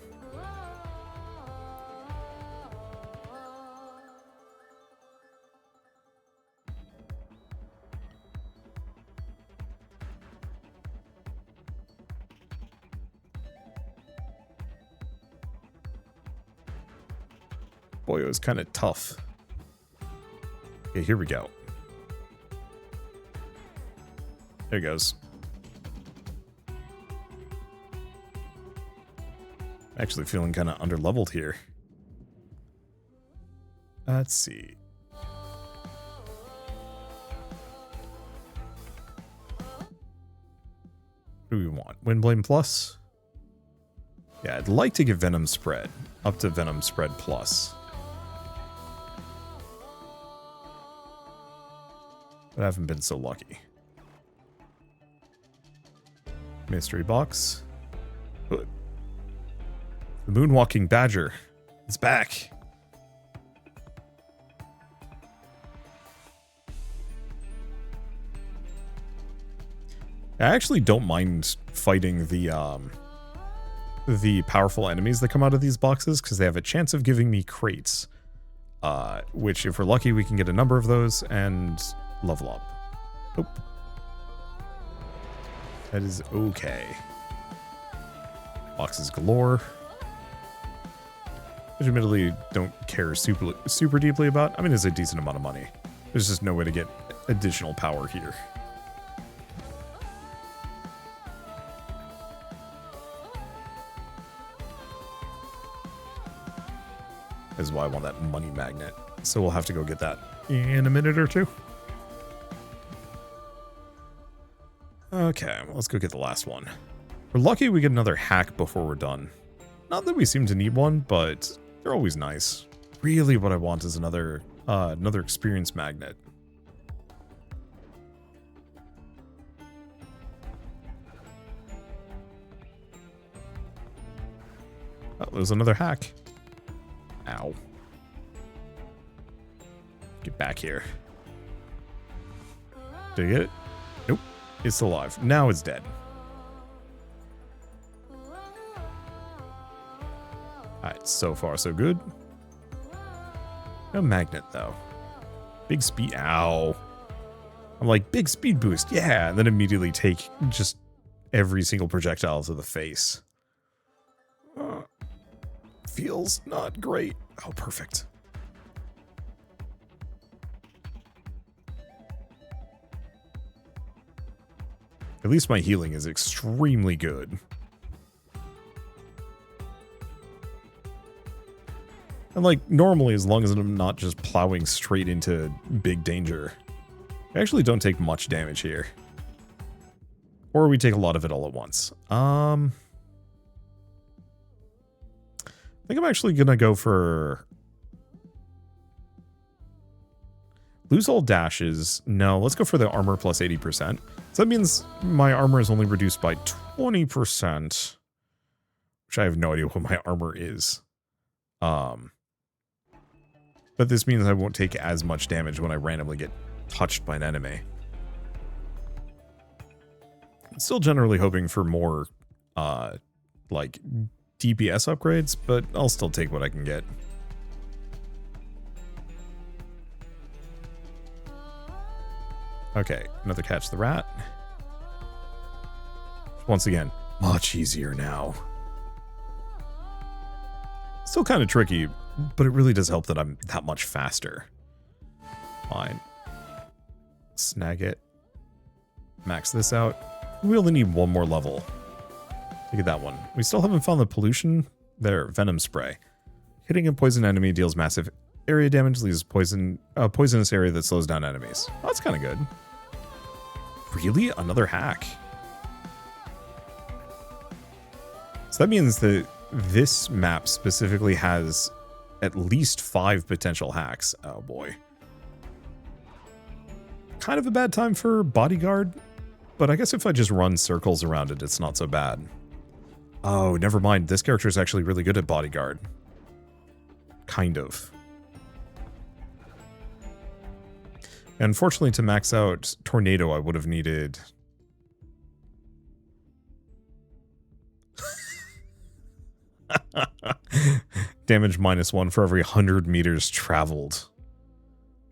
Boy, it was kind of tough. Okay, here we go. There it goes. Actually feeling kind of underleveled here. Let's see. What do we want? Windblade Plus? Yeah, I'd like to get Venom Spread. Up to Venom Spread Plus. But I haven't been so lucky. Mystery box. Good. The Moonwalking Badger. It's back. I actually don't mind fighting the powerful enemies that come out of these boxes because they have a chance of giving me crates. Which, if we're lucky, we can get a number of those and level up. Oop. That is okay. Boxes galore. Which admittedly don't care super deeply about. I mean, it's a decent amount of money. There's just no way to get additional power here. This is why I want that money magnet. So we'll have to go get that in a minute or two. Okay, well, let's go get the last one. We're lucky we get another hack before we're done. Not that we seem to need one, but they're always nice. Really what I want is another experience magnet. Oh, there's another hack. Ow. Get back here. Did I get it? Nope. It's still alive. Now it's dead. Alright, so far so good. No magnet though. Big speed. Ow. I'm like, big speed boost. Yeah. And then immediately take just every single projectile to the face. Feels not great. Oh, perfect. At least my healing is extremely good. And like, normally, as long as I'm not just plowing straight into big danger, I actually don't take much damage here. Or we take a lot of it all at once. I think I'm actually gonna go for... Lose all dashes. No, let's go for the armor plus 80%. So that means my armor is only reduced by 20%. Which I have no idea what my armor is. But this means I won't take as much damage when I randomly get touched by an enemy. I'm still generally hoping for more, like, DPS upgrades, but I'll still take what I can get. Okay, another Catch the Rat. Once again, much easier now. Still kind of tricky, but it really does help that I'm that much faster. Fine. Snag it. Max this out. We only need one more level to get that one. We still haven't found the pollution. There, venom spray. Hitting a poison enemy deals massive area damage, leaves poisonous area that slows down enemies. Oh, that's kind of good. Really? Another hack? So that means that this map specifically has at least 5 potential hacks. Oh boy. Kind of a bad time for bodyguard, but I guess if I just run circles around it, it's not so bad. Oh, never mind. This character is actually really good at bodyguard. Kind of. Unfortunately, to max out Tornado, I would have needed... Damage -1 for every 100 meters traveled.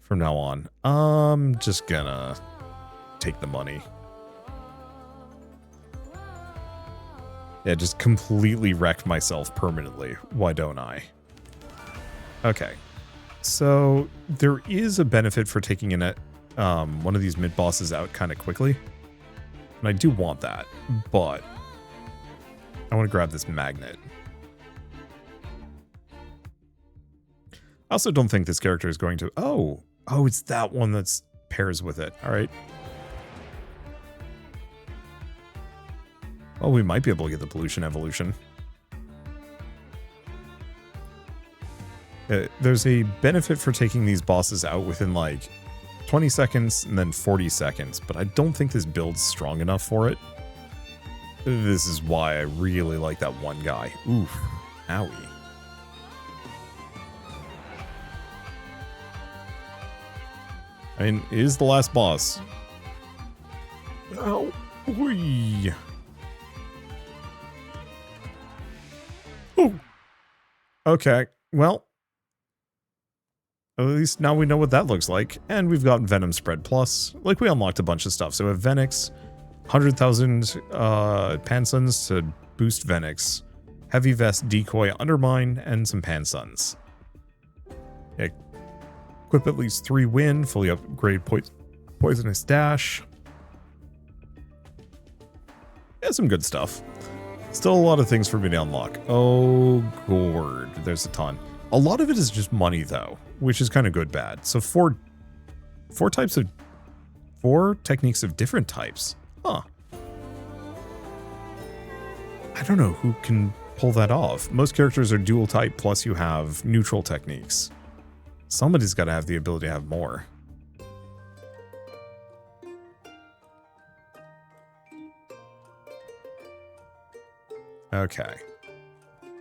From now on. I'm just gonna take the money. Yeah, just completely wrecked myself permanently. Why don't I? Okay. So there is a benefit for taking one of these mid-bosses out kind of quickly. And I do want that, but I want to grab this magnet. I also don't think this character is going to... Oh, it's that one that's pairs with it. All right. Well, we might be able to get the pollution evolution. There's a benefit for taking these bosses out within like 20 seconds and then 40 seconds, but I don't think this build's strong enough for it. This is why I really like that one guy. Oof. Owie. I mean, it is the last boss. Ow. Whee. Ooh. Okay, well. At least now we know what that looks like. And we've got Venom Spread Plus. Like, we unlocked a bunch of stuff. So we have Venix, 100,000 Pansuns to boost Venix, Heavy Vest, Decoy, Undermine, and some Pansuns. Yeah. Equip at least 3 win, fully upgrade Poisonous Dash. Yeah, some good stuff. Still a lot of things for me to unlock. Oh, gourd. There's a ton. A lot of it is just money, though, which is kind of good bad. So four techniques of different types. Huh. I don't know who can pull that off. Most characters are dual type, plus you have neutral techniques. Somebody's got to have the ability to have more. Okay.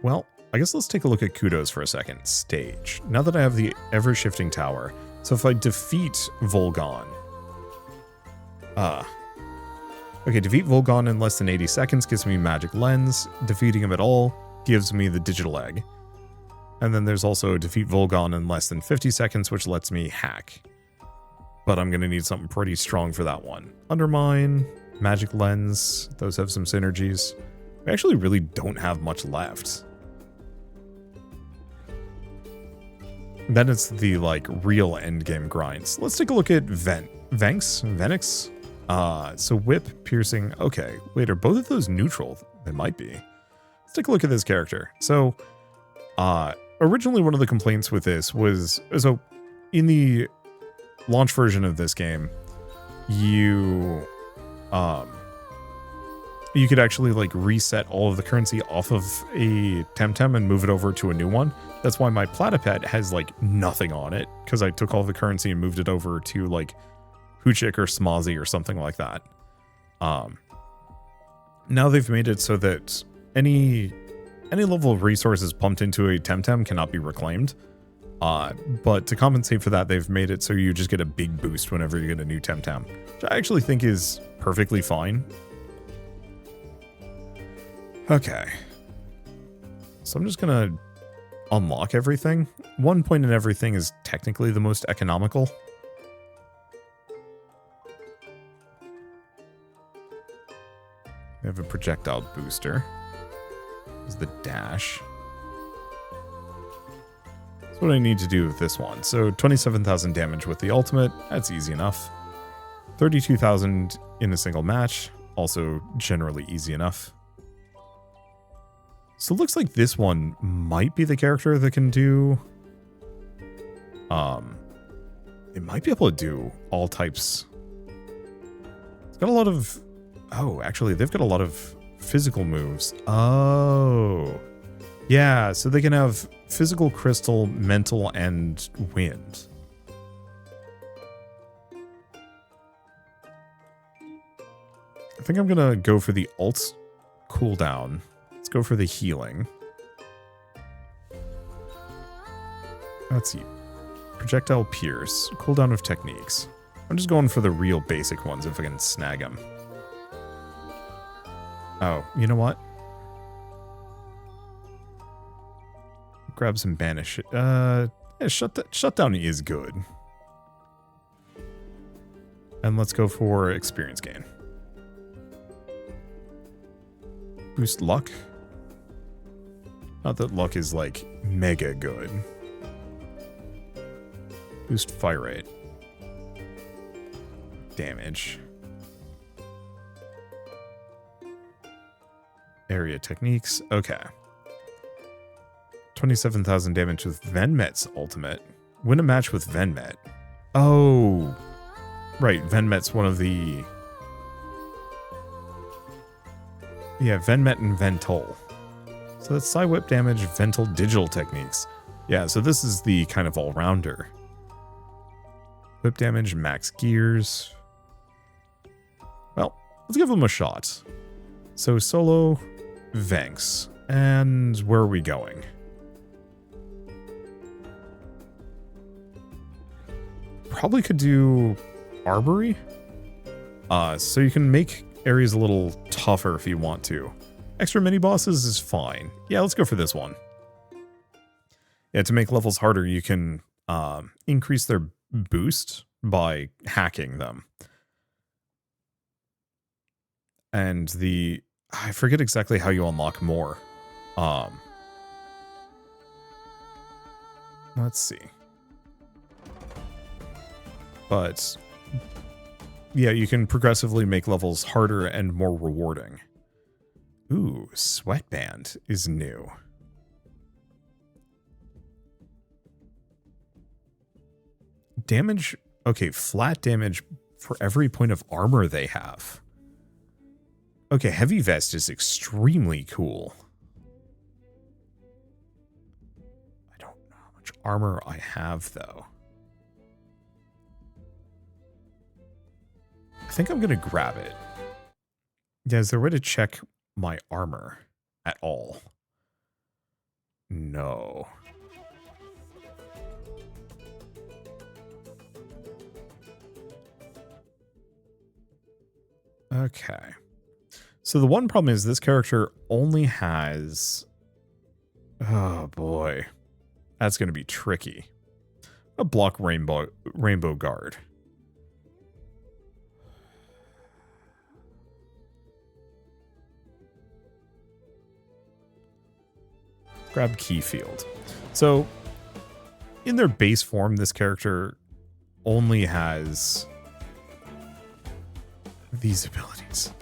Well, I guess let's take a look at Kudos for a second. Stage. Now that I have the ever-shifting tower, so if I defeat Volgon... Okay, defeat Volgon in less than 80 seconds gives me Magic Lens. Defeating him at all gives me the Digital Egg. And then there's also defeat Volgon in less than 50 seconds, which lets me hack. But I'm going to need something pretty strong for that one. Undermine, Magic Lens, those have some synergies. We actually really don't have much left. Then it's the, like, real endgame grinds. Let's take a look at Venix? So Whip, Piercing, okay. Wait, are both of those neutral? They might be. Let's take a look at this character. So, originally one of the complaints with this was, so in the launch version of this game, you could actually like reset all of the currency off of a Temtem and move it over to a new one. That's why my Platypet has like nothing on it, because I took all the currency and moved it over to like Hoochik or Smozzy or something like that. Now they've made it so that any level of resources pumped into a Temtem cannot be reclaimed. But to compensate for that, they've made it so you just get a big boost whenever you get a new Temtem, which I actually think is perfectly fine. Okay. So I'm just gonna unlock everything. 1 point in everything is technically the most economical. We have a projectile booster. Is the dash. That's what I need to do with this one. So 27,000 damage with the ultimate. That's easy enough. 32,000 in a single match. also generally easy enough. So it looks like this one might be the character that can do... it might be able to do all types. It's got a lot of... Oh, actually, they've got a lot of physical moves. Oh. Yeah, so they can have physical, crystal, mental, and wind. I think I'm going to go for the ult cooldown. Let's go for the healing. Let's see. Projectile pierce. Cooldown of techniques. I'm just going for the real basic ones if I can snag them. Oh, you know what? Grab some banish. Yeah, shutdown is good. And let's go for experience gain. Boost luck. Not that luck is like mega good. Boost fire rate. Damage. Area techniques. Okay. 27,000 damage with Venmet's ultimate. Win a match with Venmet. Oh. Right, Venmet's one of the... Yeah, Venmet and Ventol. So that's Psy Whip damage, Vental digital techniques. Yeah, so this is the kind of all-rounder. Whip damage, max gears. Well, let's give them a shot. So solo, Venks. And where are we going? Probably could do Arbory. So you can make areas a little tougher if you want to. Extra mini bosses is fine. Yeah, let's go for this one. Yeah, to make levels harder, you can increase their boost by hacking them. And I forget exactly how you unlock more. Let's see. But yeah, you can progressively make levels harder and more rewarding. Ooh, Sweatband is new. Damage, okay, flat damage for every point of armor they have. Okay, Heavy Vest is extremely cool. I don't know how much armor I have, though. I think I'm going to grab it. Yeah, is there a way to check my armor at all? No. Okay. So the one problem is this character only has... Oh boy. That's going to be tricky. A block Rainbow Guard. Grab Key Field. So, in their base form, this character only has these abilities.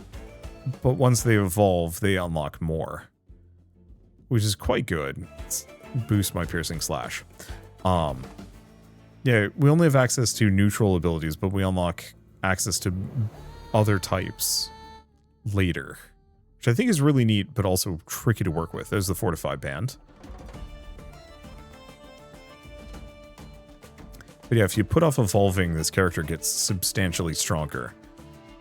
But once they evolve, they unlock more. Which is quite good. Let's boost my piercing slash. Yeah, we only have access to neutral abilities, but we unlock access to other types later. Which I think is really neat, but also tricky to work with. There's the Fortified Band. But yeah, if you put off evolving, this character gets substantially stronger.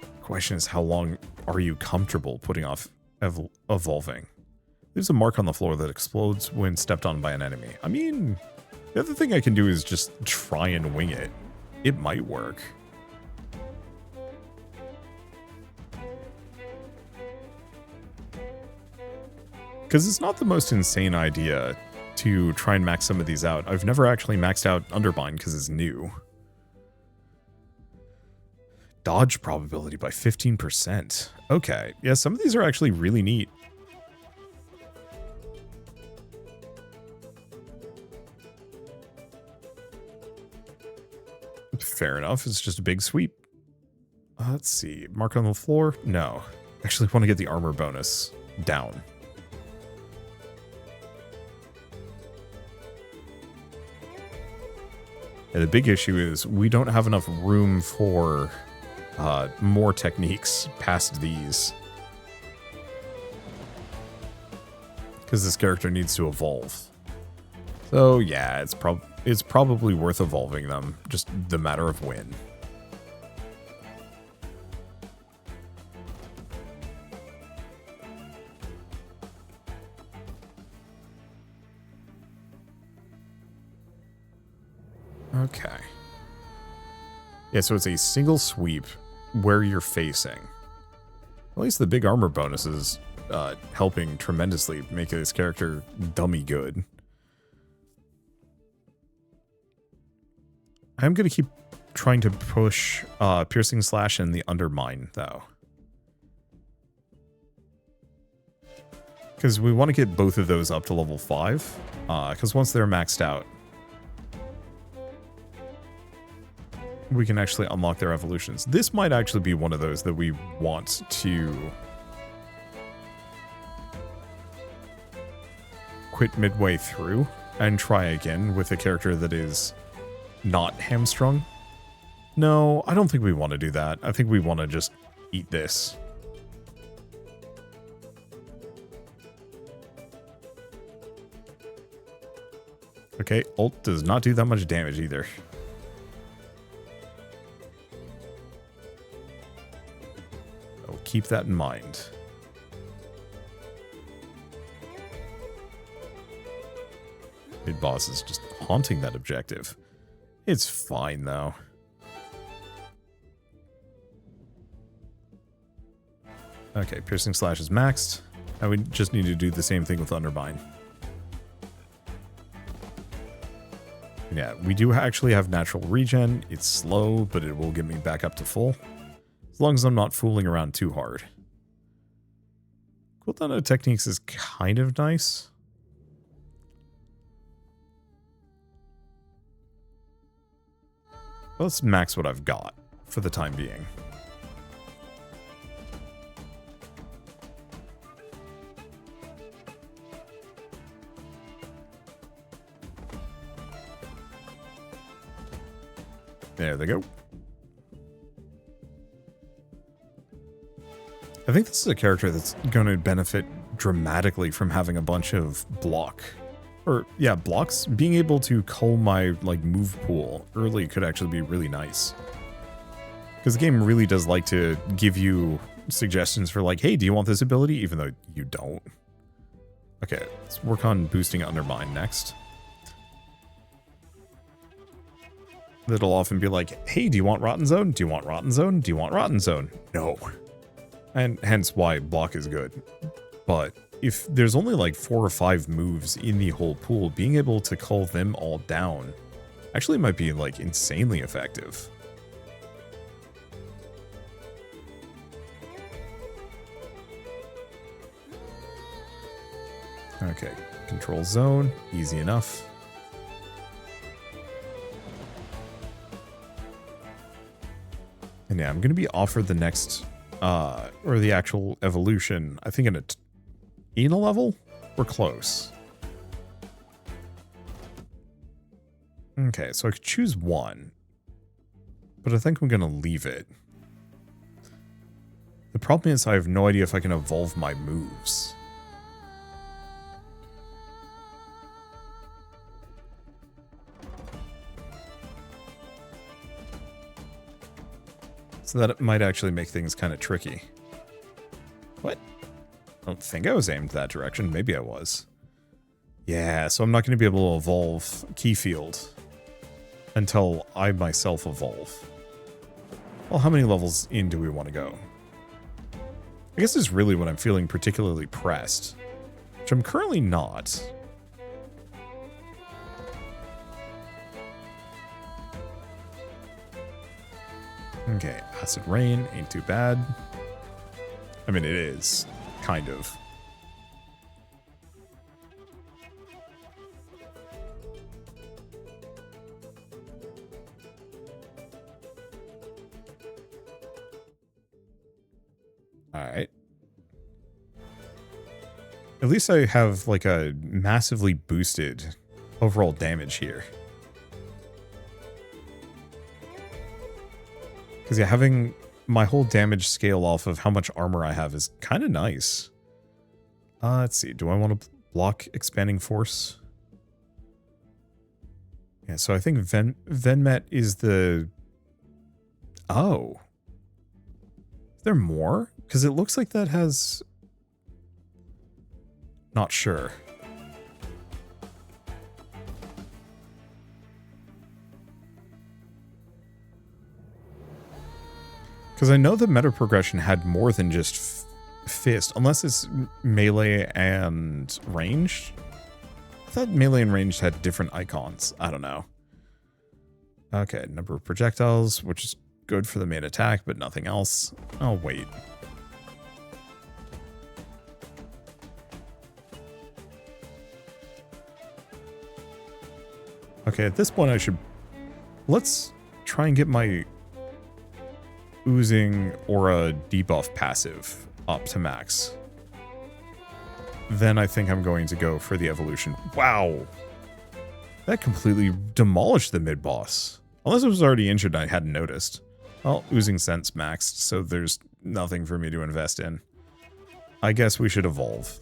The question is, how long are you comfortable putting off evolving? There's a mark on the floor that explodes when stepped on by an enemy. I mean, the other thing I can do is just try and wing it. It might work. Because it's not the most insane idea to try and max some of these out. I've never actually maxed out Underbind because it's new. Dodge probability by 15%. Okay, yeah, some of these are actually really neat. Fair enough, it's just a big sweep. Let's see, mark on the floor? No. Actually want to get the armor bonus down. And the big issue is we don't have enough room for more techniques past these. Because this character needs to evolve. So yeah, it's probably worth evolving them. Just the matter of when. Okay. Yeah, so it's a single sweep where you're facing. At least the big armor bonus is helping tremendously make this character dummy good. I'm going to keep trying to push Piercing Slash and the Undermine, though. Because we want to get both of those up to level 5. Because once they're maxed out, we can actually unlock their evolutions. This might actually be one of those that we want to quit midway through and try again with a character that is not hamstrung. No, I don't think we want to do that. I think we want to just eat this. Okay, ult does not do that much damage either. I'll keep that in mind. Mid boss is just haunting that objective. It's fine though. Okay, Piercing Slash is maxed. Now we just need to do the same thing with Undermine. Yeah, we do actually have natural regen. It's slow, but it will get me back up to full. As long as I'm not fooling around too hard. Cooldown of techniques is kind of nice. Let's max what I've got for the time being. There they go. I think this is a character that's going to benefit dramatically from having a bunch of block. Or, yeah, blocks. Being able to cull my, like, move pool early could actually be really nice. Because the game really does like to give you suggestions for, like, hey, do you want this ability? Even though you don't. Okay, let's work on boosting Undermine next. That'll often be like, hey, do you want Rotten Zone? Do you want Rotten Zone? Do you want Rotten Zone? No. And hence why block is good. But if there's only like 4 or 5 moves in the whole pool, being able to cull them all down actually might be like insanely effective. Okay, control zone, easy enough. And yeah, I'm going to be offered the next, or the actual evolution, I think in a level? We're close. Okay, so I could choose one. But I think I'm going to leave it. The problem is I have no idea if I can evolve my moves. So that might actually make things kind of tricky. What? I don't think I was aimed that direction. Maybe I was. Yeah, so I'm not going to be able to evolve Keyfield until I myself evolve. Well, how many levels in do we want to go? I guess this is really when I'm feeling particularly pressed, which I'm currently not. Okay, Acid Rain ain't too bad. I mean, it is, kind of. Alright, At least I have like a massively boosted overall damage here. Because yeah, having my whole damage scale off of how much armor I have is kind of nice. Let's see. Do I want to block expanding force? Yeah, so I think Venmet is the... Oh. Is there more? Because it looks like that has... Not sure. Because I know the meta progression had more than just fist, unless it's melee and ranged. I thought melee and ranged had different icons. I don't know. Okay, number of projectiles, which is good for the main attack, but nothing else. Oh, wait. Okay, at this point I should... Let's try and get my oozing aura debuff passive up to max. Then I think I'm going to go for the evolution. Wow! That completely demolished the mid-boss. Unless it was already injured and I hadn't noticed. Well, oozing sense maxed, so there's nothing for me to invest in. I guess we should evolve.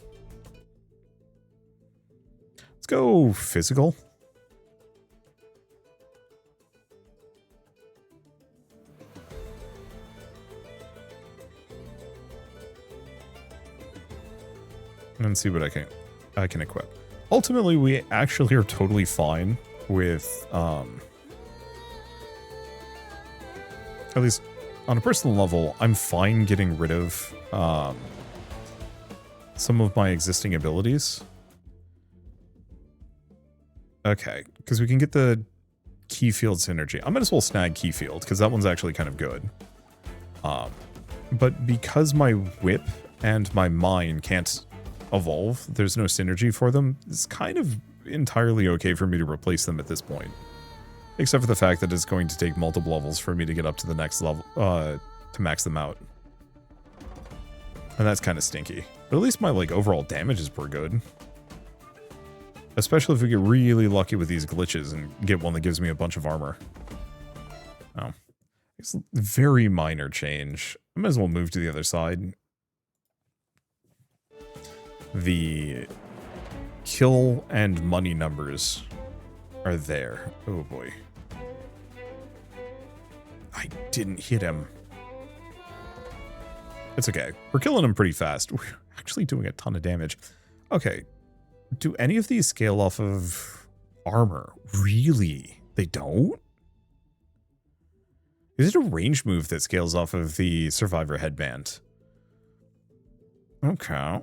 Let's go physical. And see what I can equip. Ultimately, we actually are totally fine with at least on a personal level, I'm fine getting rid of some of my existing abilities. Okay, because we can get the key field synergy. I might as well snag key field because that one's actually kind of good. But because my whip and my mine can't evolve, there's no synergy for them, it's kind of entirely okay for me to replace them at this point. Except for the fact that it's going to take multiple levels for me to get up to the next level, to max them out. And that's kind of stinky. But at least my, like, overall damage is pretty good. Especially if we get really lucky with these glitches and get one that gives me a bunch of armor. Oh. It's a very minor change. I might as well move to the other side. The kill and money numbers are there. Oh boy. I didn't hit him. It's okay. We're killing him pretty fast. We're actually doing a ton of damage. Okay. Do any of these scale off of armor? Really? They don't? Is it a range move that scales off of the Survivor headband? Okay.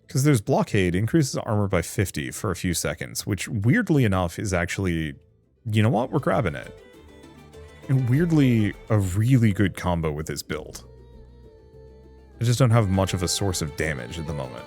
Because there's blockade, increases armor by 50 for a few seconds, which weirdly enough is actually, you know what, we're grabbing it. And weirdly, a really good combo with this build. I just don't have much of a source of damage at the moment.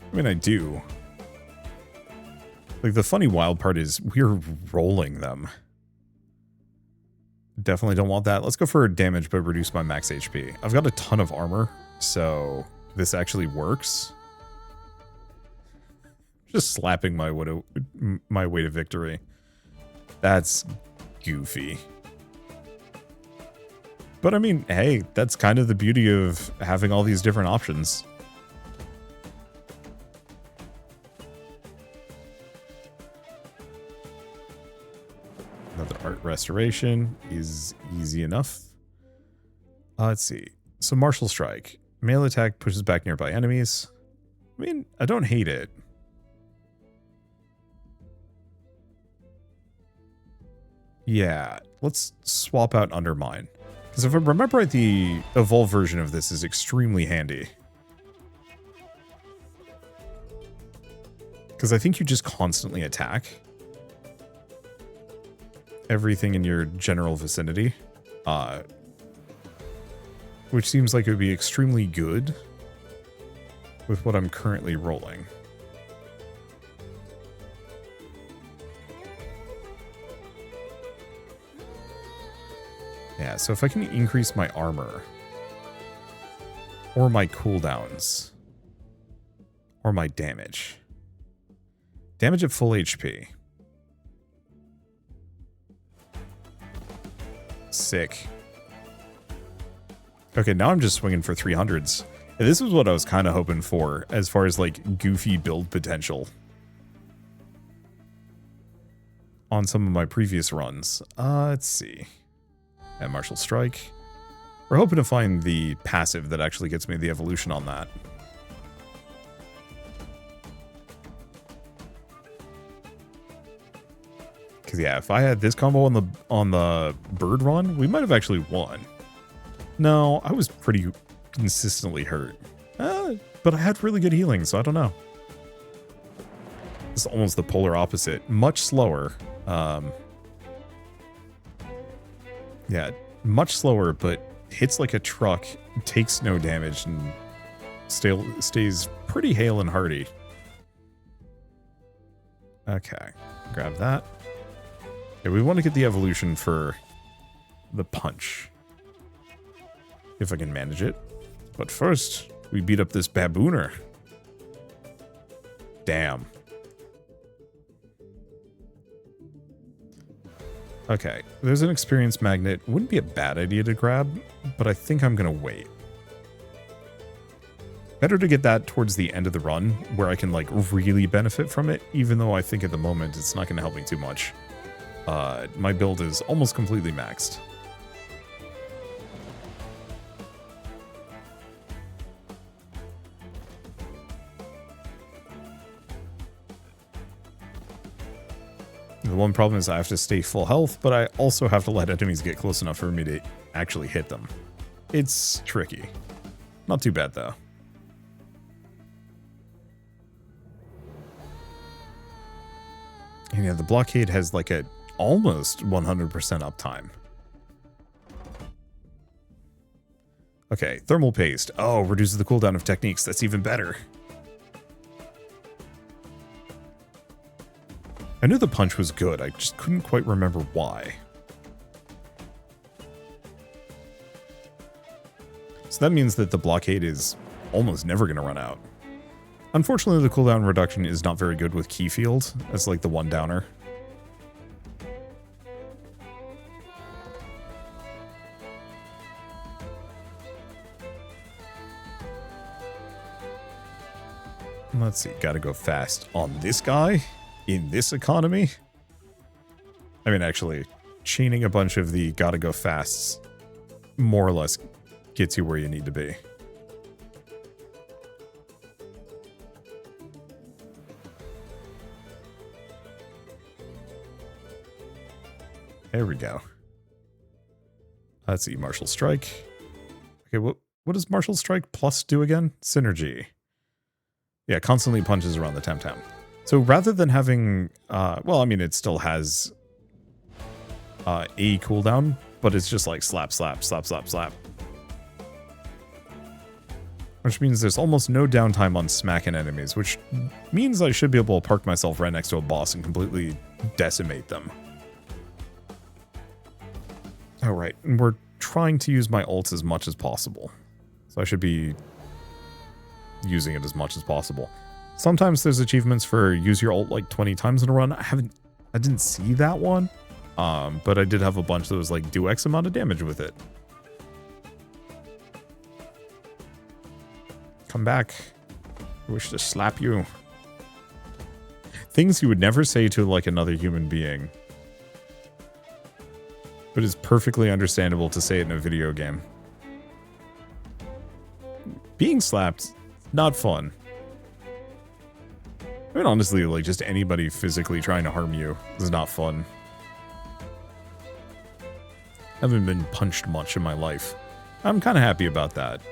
I mean, I do. Like, the funny wild part is we're rolling them. Definitely don't want that. Let's go for damage, but reduce my max HP. I've got a ton of armor, so this actually works. Just slapping my way to victory. That's goofy. But I mean, hey, that's kind of the beauty of having all these different options. Another art restoration is easy enough. Let's see. So Martial Strike. Melee attack pushes back nearby enemies. I mean, I don't hate it. Yeah, let's swap out Undermine. Because if I remember right, the evolved version of this is extremely handy. Because I think you just constantly attack everything in your general vicinity. which seems like it would be extremely good with what I'm currently rolling. Yeah, so if I can increase my armor, or my cooldowns, or my damage. Damage at full HP. Sick. Okay, now I'm just swinging for 300s. And this was what I was kind of hoping for, as far as, like, goofy build potential on some of my previous runs. Let's see. And Martial Strike. We're hoping to find the passive that actually gets me the evolution on that. Because yeah, if I had this combo on the bird run, we might have actually won. No, I was pretty consistently hurt. But I had really good healing, so I don't know. It's almost the polar opposite. Much slower. Yeah, much slower, but hits like a truck, takes no damage, and still stays pretty hale and hearty. Okay, grab that. Okay, we want to get the evolution for the punch. If I can manage it. But first, we beat up this babooner. Damn. Okay, there's an experience magnet. Wouldn't be a bad idea to grab, but I think I'm going to wait. Better to get that towards the end of the run, where I can, like, really benefit from it, even though I think at the moment it's not going to help me too much. My build is almost completely maxed. The one problem is I have to stay full health, but I also have to let enemies get close enough for me to actually hit them. It's tricky. Not too bad, though. And yeah, the blockade has like a almost 100% uptime. Okay, thermal paste. Oh, reduces the cooldown of techniques. That's even better. I knew the punch was good, I just couldn't quite remember why. So that means that the blockade is almost never going to run out. Unfortunately, the cooldown reduction is not very good with Keyfield, as like the one downer. Let's see, gotta go fast on this guy. In this economy? I mean, actually, chaining a bunch of the gotta go fasts more or less gets you where you need to be. There we go. Let's see, Martial Strike. Okay, what does Martial Strike plus do again? Synergy. Yeah, constantly punches around the Temtem. So rather than having, well, I mean, it still has a cooldown, but it's just like slap, slap, slap, slap, slap. Which means there's almost no downtime on smacking enemies, which means I should be able to park myself right next to a boss and completely decimate them. Alright, and we're trying to use my ults as much as possible. So I should be using it as much as possible. Sometimes there's achievements for use your ult like 20 times in a run. I didn't see that one. But I did have a bunch that was like do X amount of damage with it. Come back. I wish to slap you. Things you would never say to like another human being. But it's perfectly understandable to say it in a video game. Being slapped, not fun. I mean, honestly, like, just anybody physically trying to harm you is not fun. I haven't been punched much in my life. I'm kind of happy about that.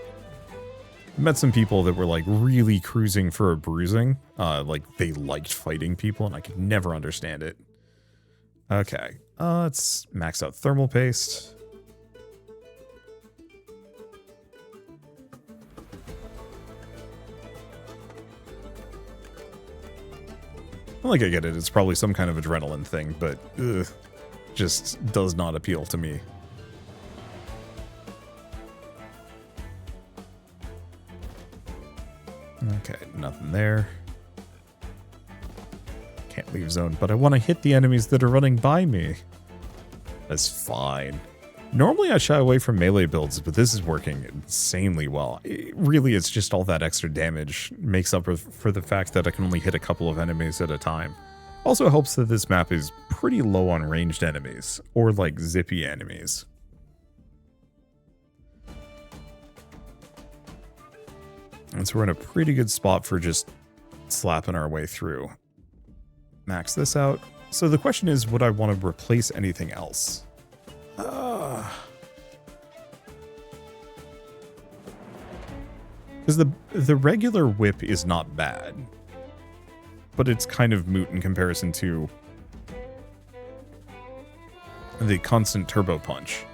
I met some people that were, like, really cruising for a bruising. Like, they liked fighting people, and I could never understand it. Okay. Let's max out thermal paste. Like, I get it, it's probably some kind of adrenaline thing, but ugh, just does not appeal to me. Okay, nothing there. Can't leave zone, but I want to hit the enemies that are running by me. That's fine. Normally I shy away from melee builds, but this is working insanely well. Really, it's just all that extra damage makes up for the fact that I can only hit a couple of enemies at a time. Also helps that this map is pretty low on ranged enemies, or like zippy enemies. And so we're in a pretty good spot for just slapping our way through. Max this out. So the question is, would I want to replace anything else? Because the regular whip is not bad, but it's kind of moot in comparison to the constant turbo punch.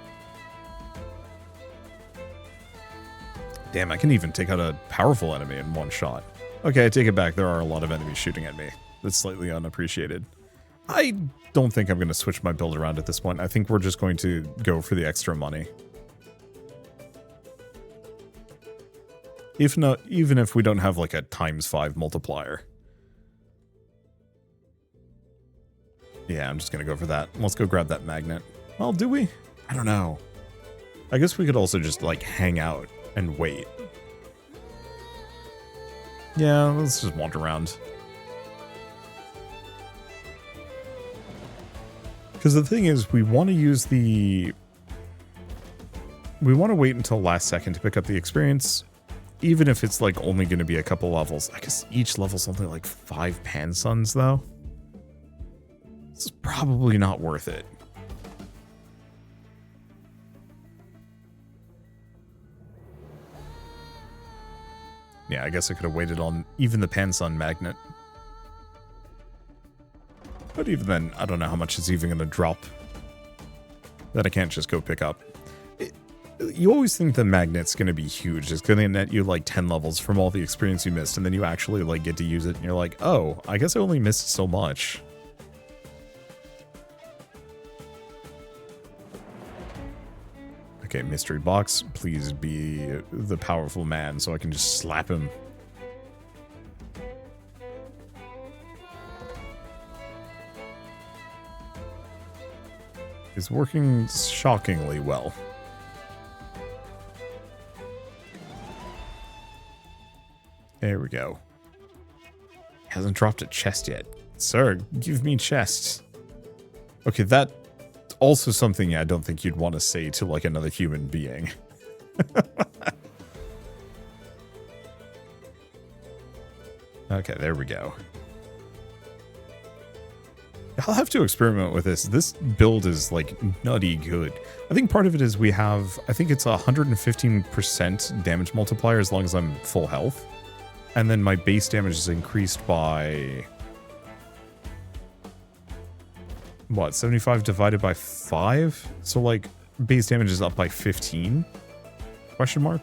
Damn, I can even take out a powerful enemy in one shot. Okay, I take it back. There are a lot of enemies shooting at me. That's slightly unappreciated. I don't think I'm going to switch my build around at this point. I think we're just going to go for the extra money. If not, even if we don't have like a ×5 multiplier. Yeah, I'm just going to go for that. Let's go grab that magnet. Well, do we? I don't know. I guess we could also just like hang out and wait. Yeah, let's just wander around. Because the thing is, we want to use the... We want to wait until last second to pick up the experience, even if it's like only going to be a couple levels. I guess each level's only like 5 pan suns, though. This is probably not worth it. Yeah, I guess I could have waited on even the pan sun magnet. But even then, I don't know how much it's even going to drop that I can't just go pick up. You always think the magnet's going to be huge. It's going to net you like 10 levels from all the experience you missed, and then you actually like get to use it, and you're like, oh, I guess I only missed so much. Okay, mystery box, please be the powerful man so I can just slap him. It's working shockingly well. There we go. Hasn't dropped a chest yet. Sir, give me chests. Okay, that also something I don't think you'd want to say to like another human being. Okay, there we go. I'll have to experiment with this. This build is like nutty good. I think part of it is we have, I think it's 115% damage multiplier as long as I'm full health. And then my base damage is increased by... what, 75 divided by 5? So like base damage is up by 15? Question mark?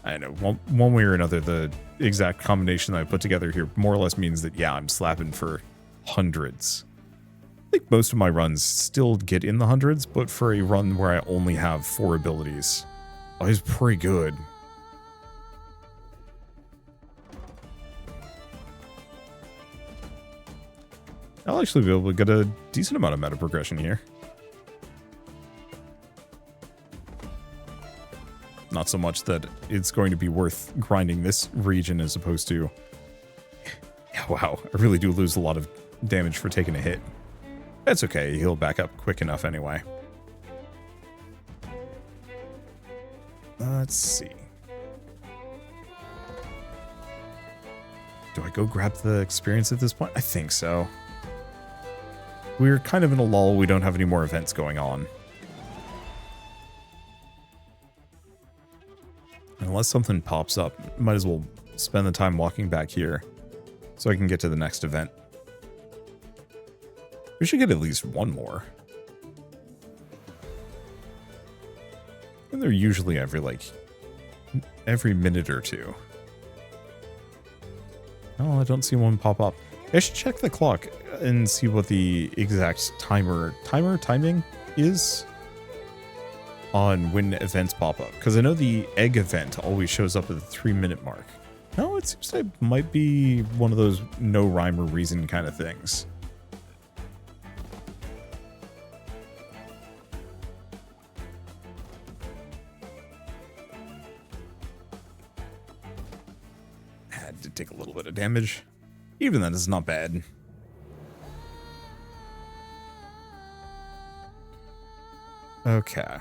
I don't know, one way or another, the exact combination that I put together here more or less means that, yeah, I'm slapping for hundreds. I think most of my runs still get in the hundreds, but for a run where I only have 4 abilities, oh, it's pretty good. I'll actually be able to get a decent amount of meta progression here. Not so much that it's going to be worth grinding this region as opposed to... Yeah, wow, I really do lose a lot of damage for taking a hit. That's okay, he'll back up quick enough anyway. Let's see. Do I go grab the experience at this point? I think so. We're kind of in a lull, we don't have any more events going on. Unless something pops up, might as well spend the time walking back here so I can get to the next event. We should get at least one more. And they're usually every minute or two. Oh, I don't see one pop up. I should check the clock and see what the exact timing is on when events pop up. Because I know the egg event always shows up at the 3-minute mark. No, it seems like it might be one of those no rhyme or reason kind of things. Had to take a little bit of damage. Even then, it's not bad. Okay.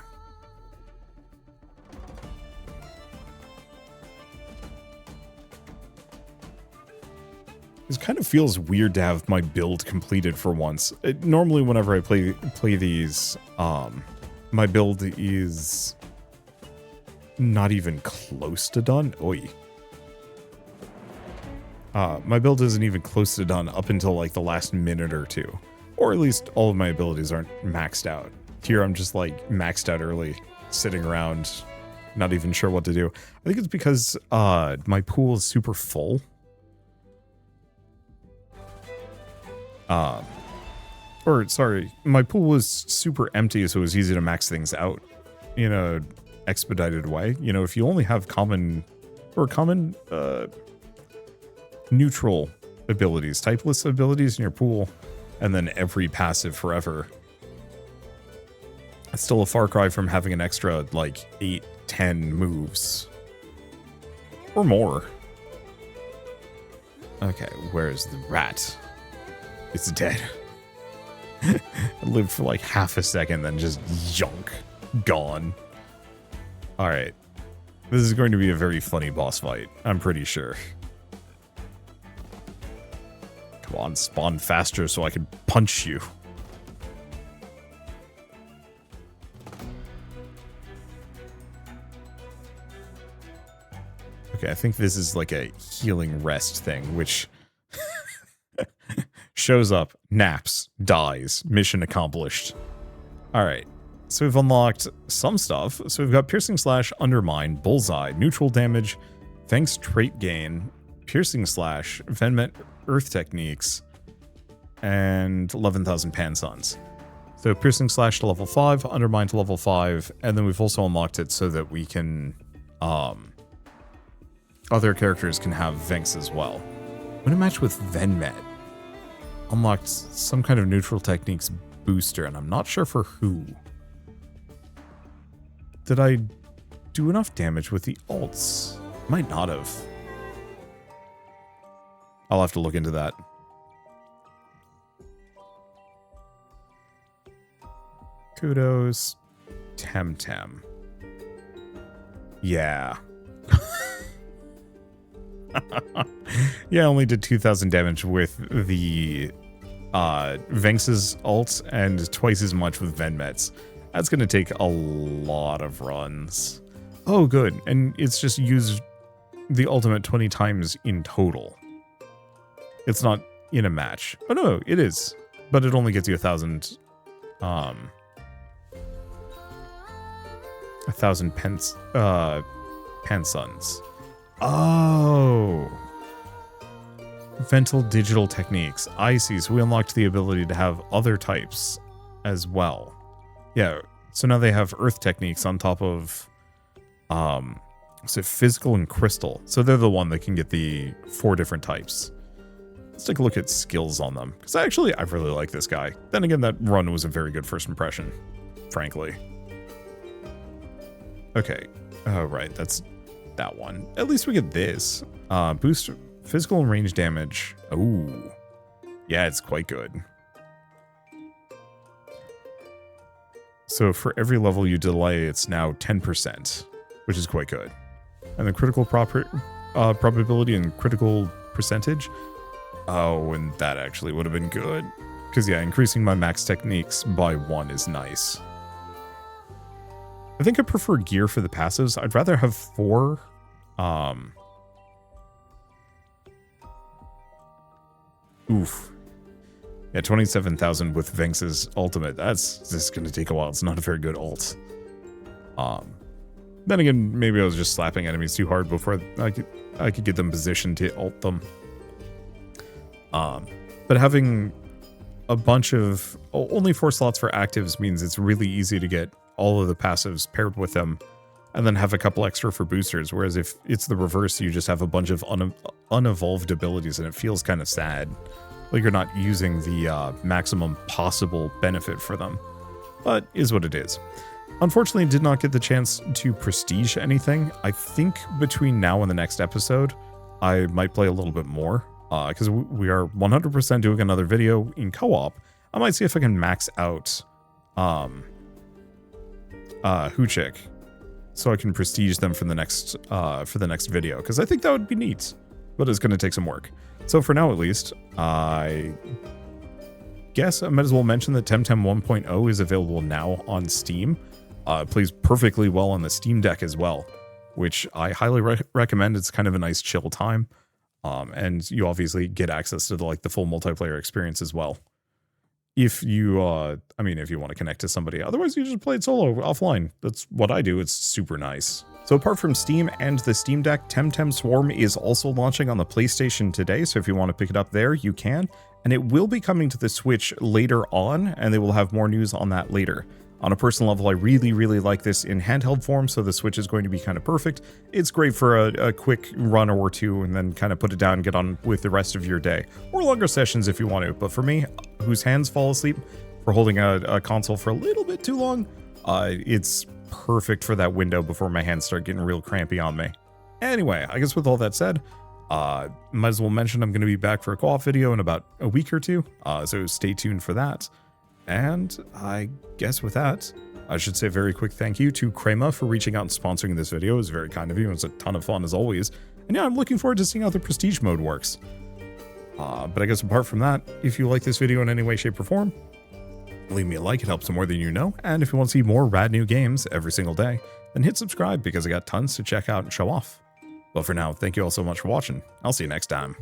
It kind of feels weird to have my build completed for once. Normally, whenever I play these, my build is not even close to done. Oi. My build isn't even close to done up until like the last minute or two. Or at least all of my abilities aren't maxed out. Here I'm just like maxed out early, sitting around, not even sure what to do. I think it's because my pool is super full. Or sorry, my pool was super empty, so it was easy to max things out in a expedited way. You know, if you only have common neutral abilities, typeless abilities in your pool, and then every passive forever, it's still a far cry from having an extra like 8-10 moves or more. Okay, where's the rat? It's dead. I lived for like half a second, then just yonk, gone. All right, this is going to be a very funny boss fight, I'm pretty sure. Come on, spawn faster so I can punch you. Okay, I think this is like a healing rest thing, which shows up, naps, dies, mission accomplished. All right, so we've unlocked some stuff. So we've got Piercing Slash, Undermine, Bullseye, Neutral Damage, Fang's Trait Gain, Piercing Slash, Venmet, Earth Techniques, and 11,000 Pansons. So Piercing Slash to level 5, Undermine to level 5, and then we've also unlocked it so that we can, other characters can have Venks as well. Win a match with Venmet. Unlocked some kind of neutral techniques booster, and I'm not sure for who. Did I do enough damage with the alts? Might not have. I'll have to look into that. Kudos. Temtem. Yeah. Yeah, I only did 2,000 damage with the Venks' ult and twice as much with Venmet's. That's going to take a lot of runs. Oh, good. And it's just used the ultimate 20 times in total. It's not in a match. Oh, no, it is. But it only gets you 1,000 Pansons. Oh. Vental digital techniques. I see. So we unlocked the ability to have other types as well. Yeah. So now they have earth techniques on top of so physical and crystal. So they're the one that can get the 4 different types. Let's take a look at skills on them. Because I really like this guy. Then again, that run was a very good first impression, frankly. Okay. Oh, right. That's that one. At least we get this. Boost physical and range damage. Ooh. Yeah, it's quite good. So for every level you delay, it's now 10%, which is quite good. And the critical probability and critical percentage. Oh, and that actually would have been good. Because, yeah, increasing my max techniques by 1 is nice. I think I prefer gear for the passives. I'd rather have 4. Oof. Yeah, 27,000 with Venks' ultimate. That's just going to take a while. It's not a very good ult. Then again, maybe I was just slapping enemies too hard before I could get them positioned to ult them. But having a bunch of only 4 slots for actives means it's really easy to get all of the passives paired with them and then have a couple extra for boosters. Whereas if it's the reverse, you just have a bunch of unevolved abilities and it feels kind of sad. Like you're not using the maximum possible benefit for them. But is what it is. Unfortunately, did not get the chance to prestige anything. I think between now and the next episode, I might play a little bit more. Because we are 100% doing another video in co-op. I might see if I can max out Hoochik, so I can prestige them for the next video, because I think that would be neat, but it's going to take some work. So for now, at least, I guess I might as well mention that Temtem 1.0 is available now on Steam. It plays perfectly well on the Steam Deck as well, which I highly recommend. It's kind of a nice chill time. And you obviously get access to the full multiplayer experience as well. If you, if you want to connect to somebody, otherwise you just play it solo offline. That's what I do. It's super nice. So apart from Steam and the Steam Deck, Temtem Swarm is also launching on the PlayStation today. So if you want to pick it up there, you can. And it will be coming to the Switch later on, and they will have more news on that later. On a personal level, I really, really like this in handheld form, so the Switch is going to be kind of perfect. It's great for a quick run or two, and then kind of put it down and get on with the rest of your day. Or longer sessions if you want to. But for me, whose hands fall asleep for holding a console for a little bit too long, it's perfect for that window before my hands start getting real crampy on me. Anyway, I guess with all that said, might as well mention I'm going to be back for a co-op video in about a week or two, so stay tuned for that. And I guess with that, I should say a very quick thank you to Crema for reaching out and sponsoring this video. It was very kind of you. It was a ton of fun as always. And yeah, I'm looking forward to seeing how the prestige mode works. But I guess apart from that, if you like this video in any way, shape, or form, leave me a like. It helps more than you know. And if you want to see more rad new games every single day, then hit subscribe because I got tons to check out and show off. But for now, thank you all so much for watching. I'll see you next time.